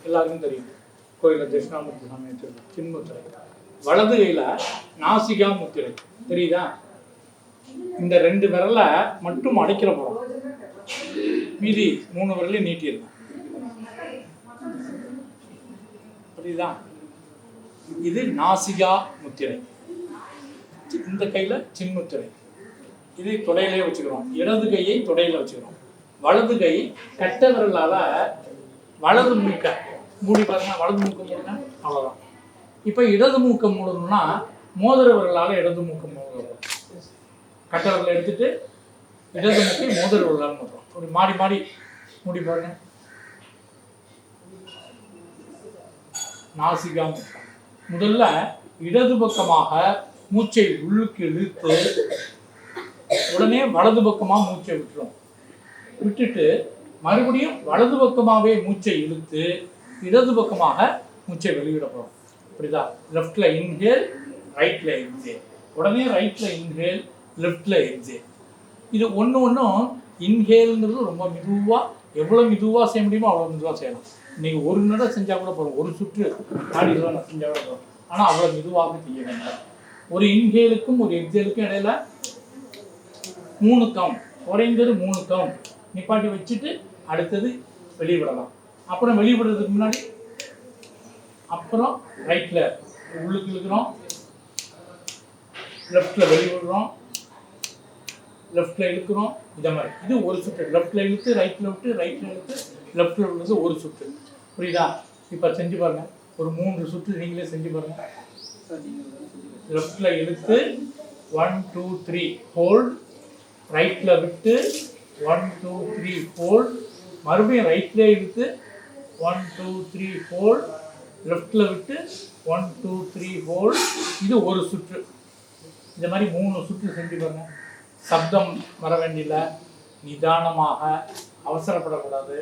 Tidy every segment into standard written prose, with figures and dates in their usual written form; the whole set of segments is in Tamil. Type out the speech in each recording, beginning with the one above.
எல்லாருக்கும் தெரியும். கோயிலில் தட்சிணாமூர்த்தி சாமி வச்சிருக்கோம், சின்முத்திரை. வலது கையில் நாசிகா முத்திரை தெரியுதா? இந்த 2 விரலை மட்டும் அடைக்கிற போகிறோம், மீதி 3 விரலையும் நீட்டியிருக்கோம். புரியுதா? இது நாசிகா முத்திரை. இந்த கையில் சின்முத்திரை. இது தொடையிலே வச்சுக்கிறோம். இடது கையை தொடையில் வச்சுக்கிறோம். வலது கை கட்ட விரலால் வலது மூக்க மூடி பாருங்க. வலது மூக்க மூடுங்க, அவ்வளோதான். இப்போ இடது மூக்க மூடணும்னா மோதிர விரலால் இடது மூக்க மூடுறோம். கட்ட விரலை எடுத்துட்டு இடது மூக்கை மோதிர விரலால் மூடுறோம். அப்படி மாடி மாடி மூடி பாருங்க. நாசிகா முத்திரை. முதல்ல இடது பக்கமாக மூச்சை உள்ளுக்கு இழுத்து உடனே வலது பக்கமாக மூச்சை விட்டுரும். விட்டுட்டு மறுபடியும் வலது பக்கமாகவே மூச்சை இழுத்து இடது பக்கமாக மூச்சை வெளியிட போகிறோம். புரியுதா? லெஃப்டில் இன்ஹேல், ரைட்டில் எக்ஸேல். உடனே ரைட்டில் இன்ஹேல், லெஃப்டில் எக்ஸேல். இது ஒன்றும் இன்ஹேலுங்கிறது ரொம்ப மெதுவாக, எவ்வளோ மெதுவாக செய்ய முடியுமோ அவ்வளோ மெதுவாக செய்யலாம். இன்றைக்கி ஒரு நடை செஞ்சால் கூட போகிறோம், ஒரு சுற்று நாடிலாம் செஞ்சால் கூட போகிறோம். ஆனால் அவ்வளோ மெதுவாக செய்ய வேண்டாம். ஒரு இன்ஹேலுக்கும் ஒரு எக்ஸேலுக்கும் இடையில 3 கவுண்ட், குறைந்தது 3 கவுண்ட் நிப்பாட்டி வச்சுட்டு அடுத்தது வெளிவிடலாம். அப்புறம் வெளிவிடுறதுக்கு முன்னாடி அப்புறம் ரைட்டில் உள்ளுக்கு இழுக்கிறோம், லெஃப்டில் வெளிவிடுறோம், லெஃப்டில் இழுக்கிறோம். இதை மாதிரி இது ஒரு சுற்று. லெஃப்டில் இழுத்து ரைட்டில் விட்டு, ரைட்டில் இழுத்து லெஃப்டில் விழுறது ஒரு சுற்று. புரியுதா? இப்போ செஞ்சு பாருங்கள். ஒரு 3 சுற்று நீங்களே செஞ்சு பாருங்கள். லெஃப்டில் இழுத்து 1 2 3 ஹோல்ட், ரைட்டில் விட்டு 1 2 3 ஹோல்ட், மறுபடியும் ரைட்டில் இழுத்து 1 2 3 ஹோல்ட், லெஃப்டில் விட்டு 1 2 3 ஹோல்ட். இது ஒரு சுற்று. இந்த மாதிரி 3 சுற்று செஞ்சு பாருங்க. சப்தம் வர வேண்டியதில்லை, நிதானமாக, அவசரப்படக்கூடாது.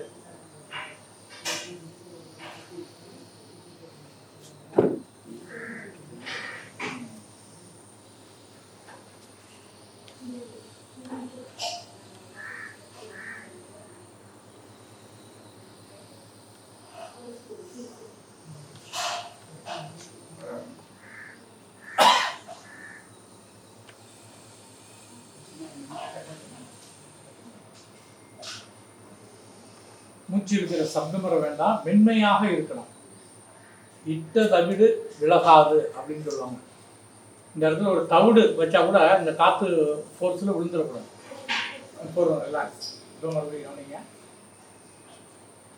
மூச்சு இருக்கிற சப்தம் வர வேண்டாம், மென்மையாக இருக்கணும். இட்ட தவிடு விலகாது அப்படின்னு சொல்லுவாங்க. இந்த இடத்துல ஒரு தவிடு வச்சா கூட இந்த காற்று ஃபோர்ஸில் விழுந்துடக்கூடாது. போதும், ரிலாக்ஸ். மறுபடியும் கவனிங்க.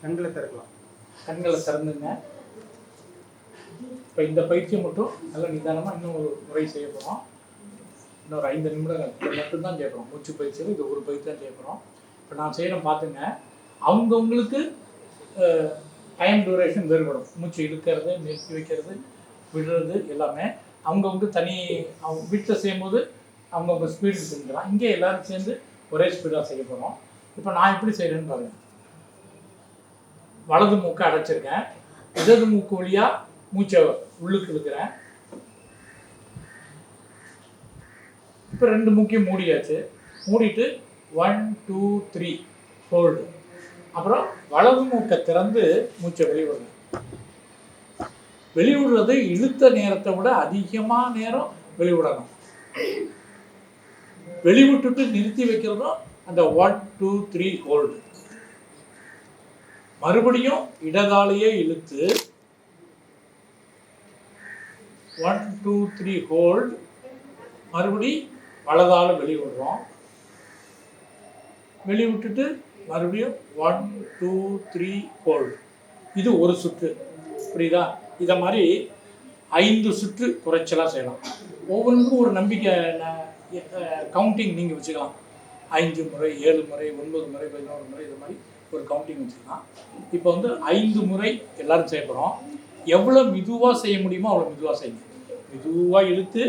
கண்களை திறக்கலாம், கண்களை திறந்துங்க. இப்போ இந்த பயிற்சியை மட்டும் நல்லா நிதானமாக இன்னும் ஒரு முறை செய்ய போகிறோம். இன்னொரு 5 நிமிடங்கள் மட்டும்தான் செய்ய போகிறோம். மூச்சு பயிற்சியில் இது ஒரு பயிற்சி தான் செய்ய போகிறோம். இப்போ நான் செய்கிறேன் பார்த்துங்க. அவங்கவுங்களுக்கு டைம் டியூரேஷன் வேறுபடும். மூச்சு இழுக்கிறது, நிறுத்தி வைக்கிறது, விடுறது எல்லாமே அவங்கவுங்க தனி. அவங்க வீட்டில் செய்யும்போது அவங்கவுங்க ஸ்பீடு செஞ்சுக்கலாம். இங்கே எல்லோரும் சேர்ந்து ஒரே ஸ்பீடாக செய்ய போகிறோம். இப்போ நான் எப்படி செய்கிறேன்னு பாருங்கள். வலது மூக்கை அடைச்சிருக்கேன், இடது மூக்கு வழியாக மூச்சை உள்ளுக்கு இழுக்கிறேன். இப்போ 2 மூக்கையும் மூடியாச்சு. மூடிட்டு 1 2 3 ஹோல்டு. அப்புறம் வலது மூக்கை திறந்து மூச்சை வெளிவிடுறேன். வெளிவிடுறது இழுத்த நேரத்தை விட அதிகமாக நேரம் வெளிவிடணும். வெளிவிட்டுட்டு நிறுத்தி வைக்கிறதும் அந்த 1 2 3 ஹோல்டு. மறுபடியும் இடகாலையே இழுத்து 1 2 3 ஹோல்டு. மறுபடி வலதால வெளிவிடுறோம். வெளிவிட்டுட்டு மறுபடியும் 1 2 3 ஹோல்டு. இது ஒரு சுற்று. புரியுதா? இதை மாதிரி 5 சுற்று குறைச்சலாக செய்யலாம். ஒவ்வொன்றுக்கும் ஒரு நம்பிக்கை கவுண்டிங் நீங்கள் வச்சுக்கலாம். 5 முறை, 7 முறை, 9 முறை, 11 முறை, இது மாதிரி ஒரு கவுண்டிங் வச்சுக்கலாம். இப்போ 5 முறை எல்லோரும் செய்ய போகிறோம். எவ்வளோ மெதுவாக செய்ய முடியுமோ அவ்வளோ மெதுவாக செய்யுங்க. மெதுவாக இழுத்து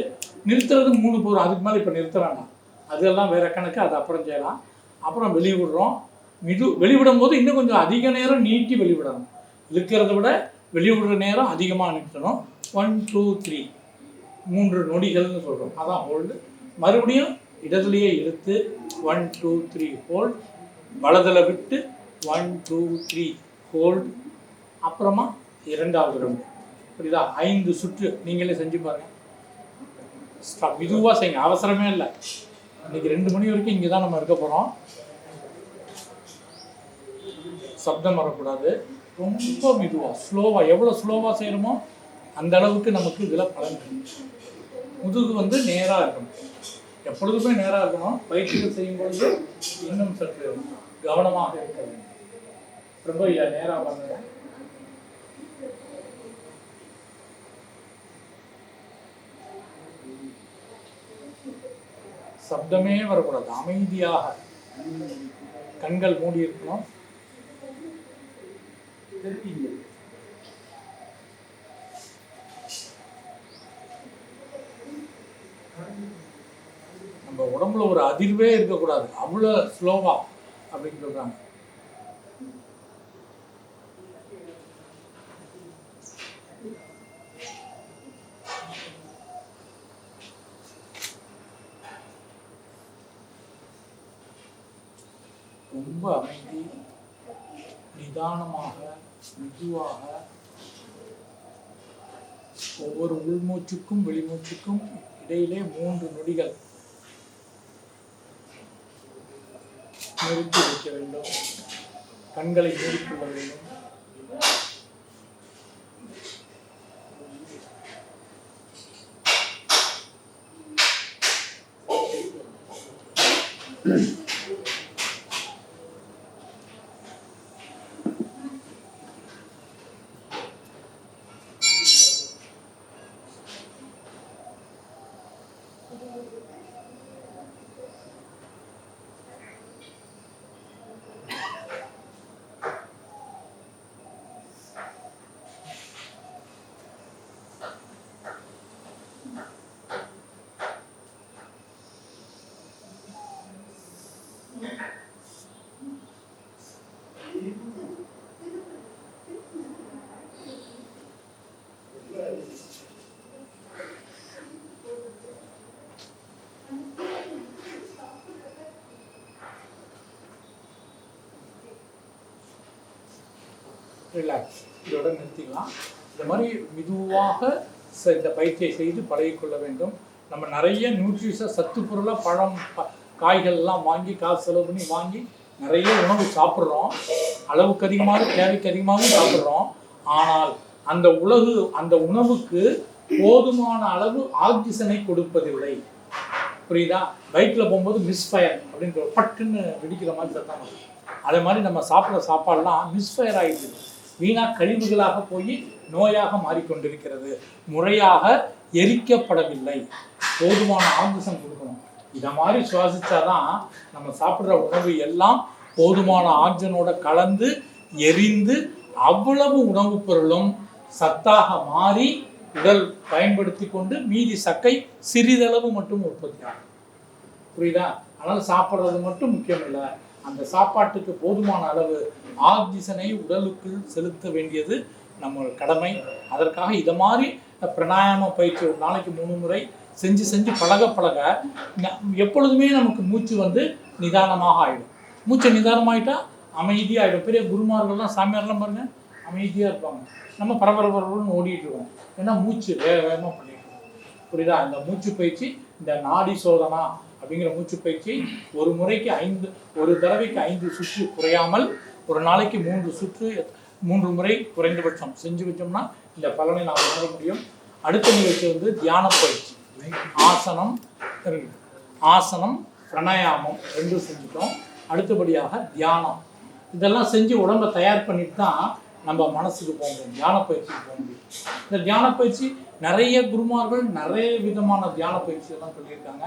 நிறுத்துறது 3 போகிறோம். அதுக்கு மேலே இப்போ நிறுத்த வேண்டாம். அதெல்லாம் வேறு கணக்கு, அது அப்புறம் செய்யலாம். அப்புறம் வெளிவிடுறோம். வெளிவிடும் போது இன்னும் கொஞ்சம் அதிக நேரம் நீட்டி வெளிவிடணும். இழுக்கிறத விட வெளிவிடுற நேரம் அதிகமாக நிறுத்தணும். 1 2 3 3 நொடிகள்னு சொல்கிறோம். அதான் ஹோல்டு. மறுபடியும் இடத்துலையே இழுத்து 1 2 3 ஹோல்டு. வலதில் விட்டு 1 2 3 ஹோல்டு. அப்புறமா 2வது ரவுண்டு. புரியுதா? 5 சுற்று நீங்களே செஞ்சு பாருங்க. மெதுவாக செய்யுங்க, அவசரமே இல்லை. இன்னைக்கு 2 மணி வரைக்கும் இங்கே தான் நம்ம இருக்க போகிறோம். சப்தம் வரக்கூடாது. ரொம்ப மெதுவாக ஸ்லோவாக, எவ்வளோ ஸ்லோவாக செய்கிறோமோ அந்த அளவுக்கு நமக்கு இதில் பலன். முதுகு நேராக இருக்கணும், எப்பொழுதுமே நேராக இருக்கணும். பயிற்சிகள் செய்யும்பொழுது இன்னும் சற்று கவனமாக இருக்க வேண்டும். ரொம்ப நேராக பண்ணுங்க. சப்தமே வரக்கூடாது, அமைதியாக கண்கள் மூடி இருக்கணும். நம்ம உடம்புல ஒரு அதிர்வே இருக்கக்கூடாது, அவ்வளோ ஸ்லோவா அப்படின்னு சொல்றாங்க. ரொம்ப அமைதி, நிதானமாக, மெதுவாக ஒவ்வொரு உள்மூச்சுக்கும் வெளிமூச்சுக்கும் இடையிலே 3 நொடிகள் நிறுத்தி வைக்க வேண்டும். கண்களை மூடிக்கொள்ள வேண்டும். ரிலாக்ஸ், இதோட நிறுத்திக்கலாம். இந்த மாதிரி மெதுவாக இந்த பயிற்சியை செய்து பழகிக்கொள்ள வேண்டும். நம்ம நிறைய நியூட்ரிஷன் சத்து பொருளாக பழம் காய்கள்லாம் வாங்கி காசு செலவு பண்ணி வாங்கி நிறைய உணவு சாப்பிட்றோம். அளவுக்கு அதிகமாக தேவைக்கு அதிகமாகவும் சாப்பிட்றோம். ஆனால் அந்த உணவுக்கு போதுமான அளவு ஆக்சிஜனை கொடுப்பதில்லை. புரியுதா? பைக்கில் போகும்போது மிஸ்ஃபயர் அப்படின்னு பட்டுன்னு வெடிக்கிற மாதிரி சத்தம். அதே மாதிரி நம்ம சாப்பிட்ற சாப்பாடுலாம் மிஸ்ஃபயர் ஆகிடுது, வீணாக கழிவுகளாக போய் நோயாக மாறிக்கொண்டிருக்கிறது. முறையாக எரிக்கப்படவில்லை. போதுமான ஆக்சிஜன் கொடுக்கணும். இதை மாதிரி சுவாசிச்சாதான் நம்ம சாப்பிட்ற உணவு எல்லாம் போதுமான ஆக்சிஜனோட கலந்து எரிந்து அவ்வளவு உணவுப் பொருளும் சத்தாக மாறி உடல் பயன்படுத்தி கொண்டு மீதி சக்கை சிறிதளவு மட்டும் உற்பத்தி ஆகும். புரியுதா? அதனால் சாப்பிட்றது மட்டும் முக்கியம் இல்லை, அந்த சாப்பாட்டுக்கு போதுமான அளவு ஆக்சிஜனை உடலுக்கு செலுத்த வேண்டியது நம்ம கடமை. அதற்காக இதை மாதிரி பிராணாயாம பயிற்சி ஒரு நாளைக்கு 3 முறை செஞ்சு பழக எப்பொழுதுமே நமக்கு மூச்சு நிதானமாக ஆகிடும். மூச்சை நிதானமாகிட்டா அமைதியாகிடும். பெரிய குருமார்கள்லாம் சாமியார்லாம் பாருங்க அமைதியாக இருப்பாங்க. நம்ம பரபரன்னு ஓடிட்டு இருக்கோம், ஏன்னா மூச்சு வேகமாக பண்ணிட்டு இருக்கோம். புரியுதா? இந்த மூச்சு பயிற்சி, இந்த நாடி சோதனா அப்படிங்கிற மூச்சு பயிற்சி ஒரு தடவைக்கு 5 சுற்று குறையாமல் ஒரு நாளைக்கு 3 சுற்று 3 முறை குறைந்தபட்சம் செஞ்சு வச்சோம்னா இந்த பலனை நாம் உணர முடியும். அடுத்த நிகழ்ச்சி தியான பயிற்சி. ஆசனம் பிராணாயாமம் 2 செஞ்சுட்டோம். அடுத்தபடியாக தியானம். இதெல்லாம் செஞ்சு உடம்பை தயார் பண்ணிட்டு தான் நம்ம மனசுக்கு போக முடியும், தியான பயிற்சிக்கு போக முடியும். இந்த தியான பயிற்சி நிறைய குருமார்கள் நிறைய விதமான தியான பயிற்சியெல்லாம் சொல்லியிருக்காங்க.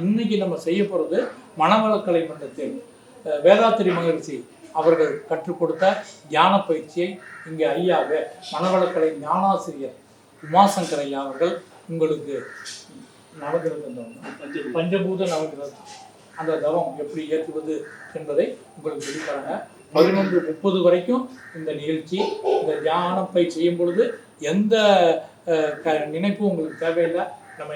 இன்னைக்கு நம்ம செய்ய போகிறது மனவளக்கலை மன்றத்தில் வேதாத்திரி மகரிஷி அவர்கள் கற்றுக் கொடுத்த தியான பயிற்சியை இங்கே ஐயாவே மனவளக்கலை ஞானாசிரியர் உமாசங்கர் ஐயா அவர்கள் உங்களுக்கு நவகிரகம் பஞ்சபூத நவகிரகம் அந்த தவம் எப்படி ஏற்றுவது என்பதை உங்களுக்கு வெளித்தராங்க. 11:30 வரைக்கும் இந்த நிகழ்ச்சி. இந்த தியான பயிற்சி செய்யும் பொழுது எந்த நினைப்பும் உங்களுக்கு தேவையில்லை. நம்ம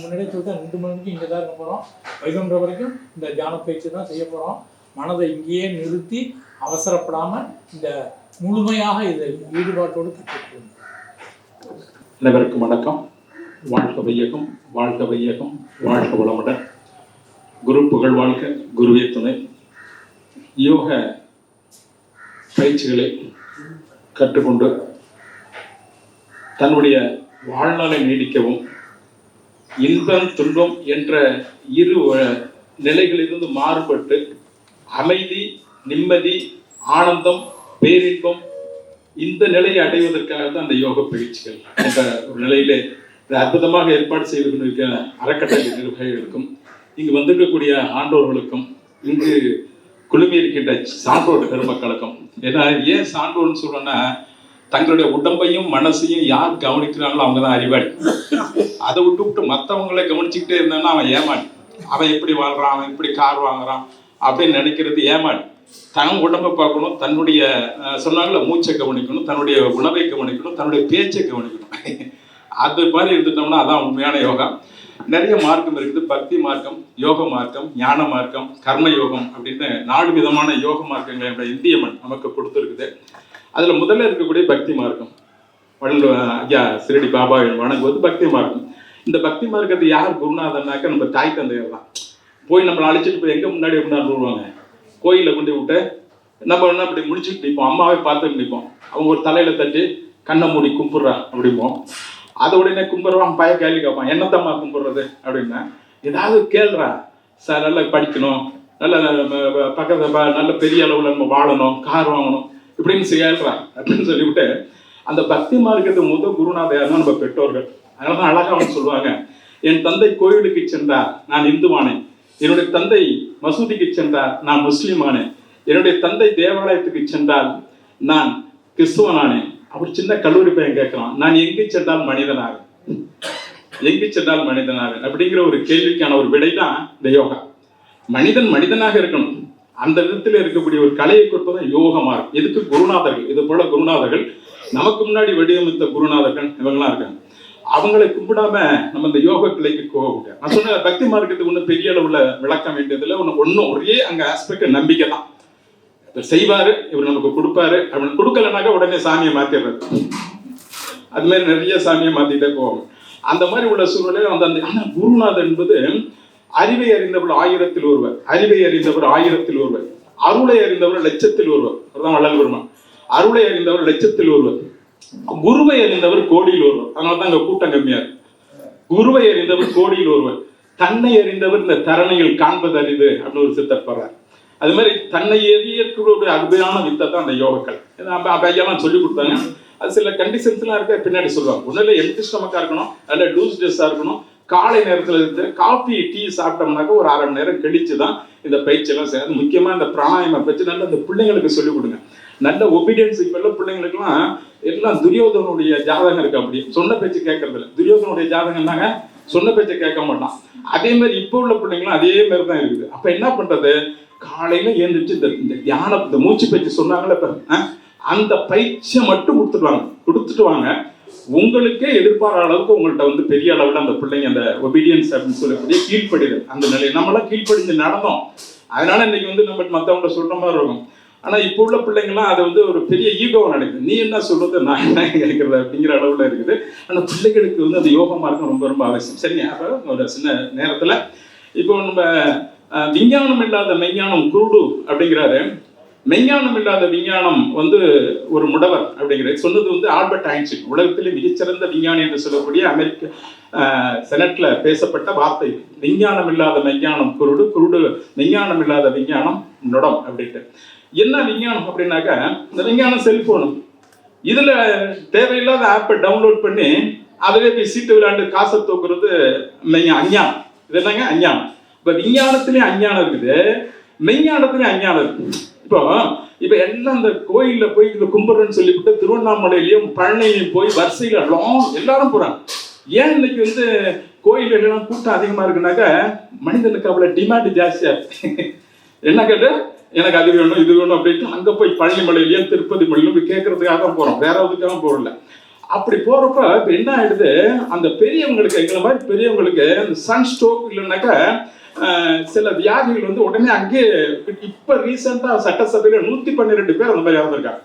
முன்னாடியே சொல்லிட்டு 2 மணிக்கு இங்கே தான் இருக்க போகிறோம். 11:30 வரைக்கும் இந்த தியான பயிற்சி தான் செய்ய போகிறோம். மனதை இங்கேயே நிறுத்தி அவசரப்படாமல் இந்த முழுமையாக இதில் ஈடுபாட்டோடு கற்றுக்கொள்ளும். அனைவருக்கும் வணக்கம். வாழ்க வையகம், வாழ்க வையகம், வாழ்க வளமுடன். குரு புகழ் வாழ்க, குருவே துணை. யோக பயிற்சிகளை கற்றுக்கொண்டு தன்னுடைய வாழ்நாளை நீடிக்கவும் இன்பம் துன்பம் என்ற இரு நிலைகளிலிருந்து மாறுபட்டு அமைதி, நிம்மதி, ஆனந்தம், பேரின்பம் இந்த நிலையை அடைவதற்காக தான் அந்த யோக பயிற்சிகள் என்ற ஒரு நிலையிலே அற்புதமாக ஏற்பாடு செய்து கொண்டிருக்கிற அறக்கட்டளை நிர்வாகிகளுக்கும் இங்கு வந்திருக்கக்கூடிய ஆண்டோர்களுக்கும் இங்கு குழுமி இருக்கின்ற சான்றோர் பெருமக்களுக்கும். ஏன்னா ஏன் சான்றோர்னு சொல்றேன்னா, தங்களுடைய உடம்பையும் மனசையும் யார் கவனிக்கிறாங்களோ அவங்க தான் அறிவாளி. அதை விட்டு மற்றவங்களை கவனிச்சுக்கிட்டே இருந்தான்னா அவன் ஏமாளி. அவன் எப்படி வாழ்றான், அவன் எப்படி கார் வாங்குறான் அப்படின்னு நினைக்கிறது ஏமாளி. தன் உடம்பை பார்க்கணும், தன்னுடைய சொன்னாங்கள மூச்சை கவனிக்கணும், தன்னுடைய உணவை கவனிக்கணும், தன்னுடைய பேச்சை கவனிக்கணும். அது மாதிரி இருந்துட்டோம்னா அதான் உண்மையான யோகா. நிறைய மார்க்கம் இருக்குது. பக்தி மார்க்கம், யோக மார்க்கம், ஞான மார்க்கம், கர்ம யோகம் அப்படின்னு 4 விதமான யோக மார்க்கங்களை நம்முடைய இந்திய மண் நமக்கு கொடுத்துருக்குது. அதில் முதல்ல இருக்கக்கூடிய பக்தி மார்க்கம், ஐயா சிரடி பாபா வணங்குவது பக்தி மார்க்கம். இந்த பக்தி மார்க்கத்தை யார் குருநாதன்னாக்க நம்ம தாய் தந்தையர் தான். போய் நம்மளை அழைச்சிட்டு போய் எங்கே முன்னாடி கொண்டாந்து விடுவாங்க, கோயிலில் கொண்டு விட்டு நம்ம என்ன அப்படி முடிச்சுட்டு நிற்போம், அம்மாவே பார்த்துட்டு நிற்போம். அவங்க ஒரு தலையில் தட்டி கண்ணை மூடி கும்பிட்றா அப்படிம்போம். அதை உடனே கும்பிட்றவான் பய கேள்வி கேட்பான், என்னத்தம்மா கும்பிட்றது அப்படின்னா, ஏதாவது கேள்றா சார், நல்லா படிக்கணும், நல்ல பக்கத்தில் நல்ல பெரிய அளவில் நம்ம வாழணும், கார் வாங்கணும் இப்படின்னு கேள்றா அப்படின்னு சொல்லிவிட்டு அந்த பக்தி மார்க்கத்தை முதல் குருநாதையார்னா நம்ம பெற்றோர்கள். அதனால தான் அழகாக அவங்க சொல்லுவாங்க, என் தந்தை கோயிலுக்கு சென்றார் நான் இந்துவானேன், என்னுடைய தந்தை மசூதிக்கு சென்றார் நான் முஸ்லீமானேன், என்னுடைய தந்தை தேவாலயத்துக்கு சென்றால் நான் கிறிஸ்துவனானேன். அவர் சின்ன கல்லூரி பையன் கேட்கலாம், நான் எங்கு சென்றால் மனிதனாக, எங்கு சென்றால் மனிதனாக அப்படிங்கிற ஒரு கேள்விக்கான ஒரு விடை தான் இந்த யோகா. மனிதன் மனிதனாக இருக்கணும், அந்த விதத்தில் இருக்கக்கூடிய ஒரு கலையை கொடுப்பதும் யோகமா இருக்கும். இதுக்கு குருநாதர்கள், இது போல குருநாதர்கள் நமக்கு முன்னாடி வடிவமைத்த குருநாதர்கள் இவங்கெல்லாம் இருக்காங்க. அவங்களை கும்பிடாம நம்ம இந்த யோக கிளைக்கு போக முடியாது. நான் சொன்ன பக்தி மார்க்கத்துக்கு ஒன்றும் பெரிய அளவுல விளக்க வேண்டியதில்லை. ஒன்றும் ஒரே அங்க ஆஸ்பெக்ட் நம்பிக்கை தான். செய்வாரு, இவர் நமக்கு கொடுப்பாரு, அப்படின்னு கொடுக்கலனாக்க உடனே சாமியை மாத்திடுறது. அது மாதிரி நிறைய சாமியை மாத்திட்டே போவாங்க. அந்த மாதிரி உள்ள சூழ்நிலையில் அந்த ஆனா குருநாதர் என்பது அறிவை அறிந்தவர் 1000ல் ஒருவர், அறிவை அறிந்தவர் 1000ல் ஒருவர், அருளை அறிந்தவர் 1,00,000ல் ஒருவர். அதுதான் வள்ளல் பெருமான். அருளை அறிந்தவர் 1,00,000ல் ஒருவர், குருவை அறிந்தவர் கோடியில் ஒருவர். அதனால தான் அங்க கூட்டம் கம்மியா இருக்கு. குருவை அறிந்தவர் கோடியில் ஒருவர், தன்னை அறிந்தவர் இந்த தரணையில் காண்பது அறிவு அப்படின்னு ஒரு சித்தர் போறார். அது மாதிரி தன்னை எரியக்கூடிய அருமையான வித்தை தான் அந்த யோகக்கள். ஐயாலாம் சொல்லி கொடுத்தாங்க. அது சில கண்டிஷன்ஸ்லாம் இருக்க பின்னாடி சொல்லுவாங்க. ஒன்றும் இல்லை, எம்டி ஸ்டமக்காக இருக்கணும், நல்ல லூஸ் ட்ரெஸ்ஸாக இருக்கணும், காலை நேரத்தில் இருந்து காஃபி டீ சாப்பிட்டோம்னாக்க ஒரு 1/2 மணி நேரம் கழிச்சு தான் இந்த பயிற்சியெல்லாம் செய்யாது. முக்கியமாக இந்த பிராணாயாம பயிற்சி நல்ல இந்த பிள்ளைங்களுக்கு சொல்லிக் கொடுங்க. நல்ல ஒபீடியன்ஸ். இப்போ எல்லாம் பிள்ளைங்களுக்குலாம் எல்லாம் துரியோதனுடைய ஜாதகம் இருக்கு. அப்படி சொன்ன பேச்சு கேட்கறது இல்லை. துரியோதனுடைய ஜாதகம் தாங்க, சொன்ன பேச்சை கேட்க மாட்டான். அதே மாதிரி இப்போ உள்ள பிள்ளைங்களும் அதே மாதிரி தான் இருக்குது. அப்போ என்ன பண்ணுறது, காலையில எழுந்திரிச்சு இந்த தியானம், இந்த மூச்சு பயிற்சி சொன்னாங்களே இப்ப, அந்த பயிற்சியை மட்டும் கொடுத்துட்டு வாங்க. உங்களுக்கே எதிர்பாராத அளவுக்கு உங்கள்கிட்ட பெரிய அளவில் அந்த பிள்ளைங்க அந்த ஒபீடியன்ஸ் அப்படின்னு சொல்லக்கூடிய கீழ்ப்படிதல் அந்த நிலையை நம்மளாம் கீழ்ப்படிஞ்சு நடந்தோம். அதனால இன்னைக்கு நம்ம மற்றவங்க சொல்ற மாதிரி இருக்கும். ஆனா இப்போ உள்ள பிள்ளைங்கலாம் அது ஒரு பெரிய ஈகோவை நினைக்குது. நீ என்ன சொல்றது, நான் என்ன கேட்கறது அப்படிங்கிற அளவுல இருக்குது. ஆனா பிள்ளைகளுக்கு அந்த யோக மார்க்கம் ரொம்ப ரொம்ப அவசியம். சரிங்க. அப்ப ஒரு சின்ன நேரத்துல இப்போ நம்ம விஞ்ஞானம் இல்லாத மெய்ஞானம் குருடு அப்படிங்கிறாரு. மெய்ஞானம் இல்லாத விஞ்ஞானம் ஒரு முடவர் அப்படிங்கிறது சொன்னது ஆல்பர்ட் ஐன்ஸ்டீன். உலகத்திலே மிகச்சிறந்த விஞ்ஞானி என்று சொல்லக்கூடிய அமெரிக்க செனட்ல பேசப்பட்ட வார்த்தை. விஞ்ஞானம் இல்லாத மெய்ஞானம் குருடு, குருடு விஞ்ஞானம் இல்லாத விஞ்ஞானம் நுடம் அப்படின்ட்டு. என்ன விஞ்ஞானம் அப்படின்னாக்க, இந்த விஞ்ஞானம் செல்போனு. இதுல தேவையில்லாத ஆப்பை டவுன்லோட் பண்ணி அதுவே போய் சீட்டு விளையாண்டு காசை தூக்குறது அஞ்ஞானம். இது என்னங்க அஞ்ஞானம். இப்ப விஞ்ஞானத்திலேயும் அஞ்ஞானம் இருக்குது, மெய்ஞானத்திலேயும் அஞ்ஞானம் இருக்கு. இப்ப எல்லாம் இந்த கோயில்ல போய் கும்பிடுறேன்னு சொல்லிவிட்டு திருவண்ணாமலையிலையும் பழனிலையும் போய் வரிசையில எல்லாரும் போறாங்க. ஏன் இன்னைக்கு கோயில் எல்லாம் கூட்டம் அதிகமா இருக்குனாக்க, மனிதனுக்கு அவ்வளவு டிமாண்ட் ஜாஸ்தியா இருக்கு. என்ன கேட்டு, எனக்கு அது வேணும் இது வேணும் அப்படின்ட்டு அங்க போய் பழனி மலையிலையும் திருப்பதி மலையிலும் போய் கேட்கறதுக்காக போறோம், வேற எதுக்காக போறல. அப்படி போறப்ப இப்ப என்ன ஆயிடுது, அந்த பெரியவங்களுக்கு, எங்களை மாதிரி பெரியவங்களுக்கு சன் ஸ்ட்ரோக் இல்லைன்னாக்கா சில வியாதிகள் வந்து உடனே அங்கே. இப்ப ரீசெண்டா சட்டசபையில 112 பேர் அந்த மாதிரி இறந்துருக்காங்க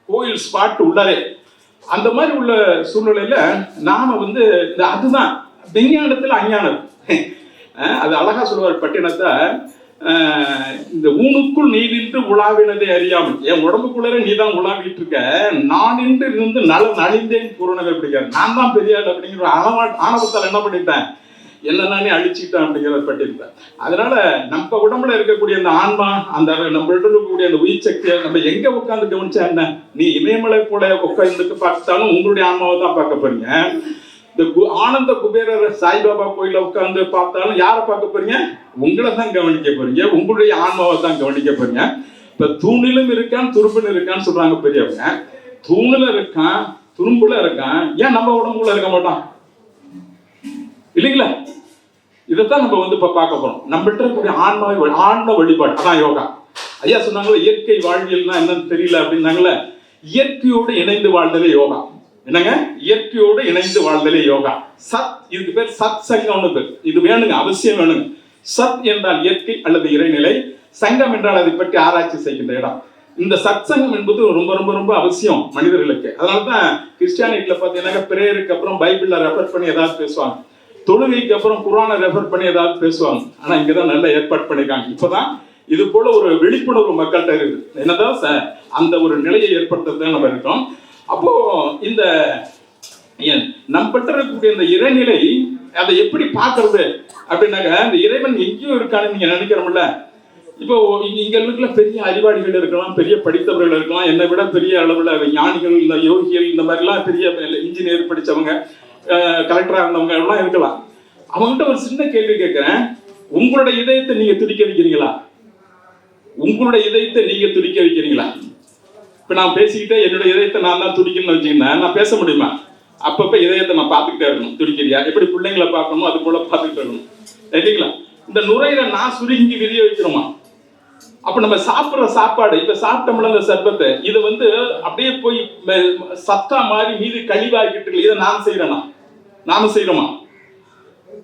கோயில் ஸ்பாட் உள்ளாரே. அந்த மாதிரி உள்ள சூழ்நிலையில நாம வந்து அதுதான் விஞ்ஞானத்துல அஞ்ஞானம். அது அழகா சொல்லுவார் பட்டினத்தை, இந்த ஊனுக்குள் நீ நின்று உலாவினதை அறியாமல், என் உடம்புக்குள்ளே நீ தான் உலாவிட்டு இருக்க, நான் நின்று இருந்து நலன் அழிந்தேன் பூரணவை பிடிக்காது, நான் தான் பெரிய ஆள் அப்படிங்கிற ஆணவத்தால் என்ன பண்ணிட்டேன், என்ன நானே அழிச்சுக்கிட்டேன் அப்படிங்கிறத பட்டிருப்பேன். அதனால நம்ம உடம்புல இருக்கக்கூடிய அந்த ஆன்மா, அந்த நம்மள்ட்ட இருக்கக்கூடிய அந்த உயிர் சக்தியை நம்ம எங்க உட்காந்து கவனிச்சா என்ன, நீ இமயமலை போல உட்காந்துட்டு பார்த்தாலும் உங்களுடைய ஆன்மாவை தான் பார்க்க போறீங்க. இந்த ஆனந்த குபேரர் சாய்பாபா கோயில உட்கார்ந்து பார்த்தாலும் யாரை பார்க்க போறீங்க, உங்களை தான் கவனிக்க போறீங்க, உங்களுடைய ஆன்மாவை தான் கவனிக்க போறீங்க. இப்ப தூணிலும் இருக்கான் துரும்புல இருக்கான்னு சொல்றாங்க பெரியவங்க. தூணுல இருக்கான் துரும்புல இருக்கான், ஏன் நம்ம உடம்புல இருக்க மாட்டான் இல்லைங்களா? இதைத்தான் நம்ம வந்து இப்ப பார்க்க போறோம். நம்மள்ட்ட இருக்கக்கூடிய ஆன்ம வழிபாடு, அதான் யோகா. ஐயா சொன்னாங்களே இயற்கை வாழ்வியல்னா என்னன்னு தெரியல அப்படின்னாங்களே, இயற்கையோடு இணைந்து வாழ்ந்ததே யோகா. என்னங்க, இயற்கையோடு இணைந்து வாழ்ந்தலே யோகா. சத், இதுக்கு பேர் சத் சங்கம்னு பேர். இது வேணுங்க, அவசியம் வேணுங்க. சத் என்றால் இயற்கை அல்லது இறைநிலை, சங்கம் என்றால் அதை பற்றி ஆராய்ச்சி செய்கின்ற இடம். இந்த சத் சங்கம் என்பது ரொம்ப ரொம்ப ரொம்ப அவசியம் மனிதர்களுக்கு. அதனாலதான் கிறிஸ்டியானிட்டில பாத்தீங்கன்னா பிரேயருக்கு அப்புறம் பைபிள்ல ரெஃபர் பண்ணி ஏதாவது பேசுவாங்க, தொழுகைக்கு அப்புறம் குர்ஆனை ரெஃபர் பண்ணி ஏதாவது பேசுவாங்க. ஆனா இங்கதான் நல்ல ஏற்பாடு பண்ணிருக்காங்க. இப்பதான் இது போல ஒரு விழிப்புணர்வு மக்கள்கிட்ட இருக்குது. என்னதான் அந்த ஒரு நிலையை ஏற்படுத்துறதுதான் நம்ம இருக்கோம். அப்போ இந்த நம்மகிட்ட இருக்கக்கூடிய இந்த இறைநிலை, அதை எப்படி பார்க்கறது அப்படின்னாக்க, இந்த இறைவன் எங்கேயும் இருக்கான்னு நீங்க நினைக்கிறோம்ல. இப்போ இங்க இருக்கிற பெரிய அறிவாளிகள் இருக்கலாம், பெரிய படித்தவர்கள் இருக்கலாம், என்னை விட பெரிய அளவுல ஞானிகள், இந்த யோகிகள், இந்த மாதிரிலாம் பெரிய இன்ஜினியர் படிச்சவங்க, கலெக்டரா இருந்தவங்க எல்லாம் இருக்கலாம். அவங்ககிட்ட ஒரு சின்ன கேள்வி கேட்கிறேன், உங்களுடைய இதயத்தை நீங்க துடிக்க வைக்கிறீங்களா? உங்களுடைய இதயத்தை நீங்க துடிக்க வைக்கிறீங்களா? இப்ப நான் பேசிக்கிட்டே என்னுடைய இதயத்தை நான் தான் துடிக்கணும்னு வச்சுக்கிட்டேன், நான் பேச முடியுமா? அப்பப்ப இதயத்தை நான் பார்த்துக்கிட்டே இருக்கணும், துடிக்கிறியா? எப்படி பிள்ளைங்களை பார்க்கணுமோ அது போல பார்த்துக்கிட்டே இருக்கணும் இல்லைங்களா? இந்த நுரையில நான் சுருங்கி விரிய வைக்கிறோமா? அப்ப நம்ம சாப்பிடுற சாப்பாடு, இப்ப சாப்பிட்டோம்ல இந்த சர்பத்தை, இது வந்து அப்படியே போய் சத்தா மாதிரி மீது கழிவாகிட்டு இருக்கு. இதை நான் செய்யறேனா? நாம செய்யறோமா?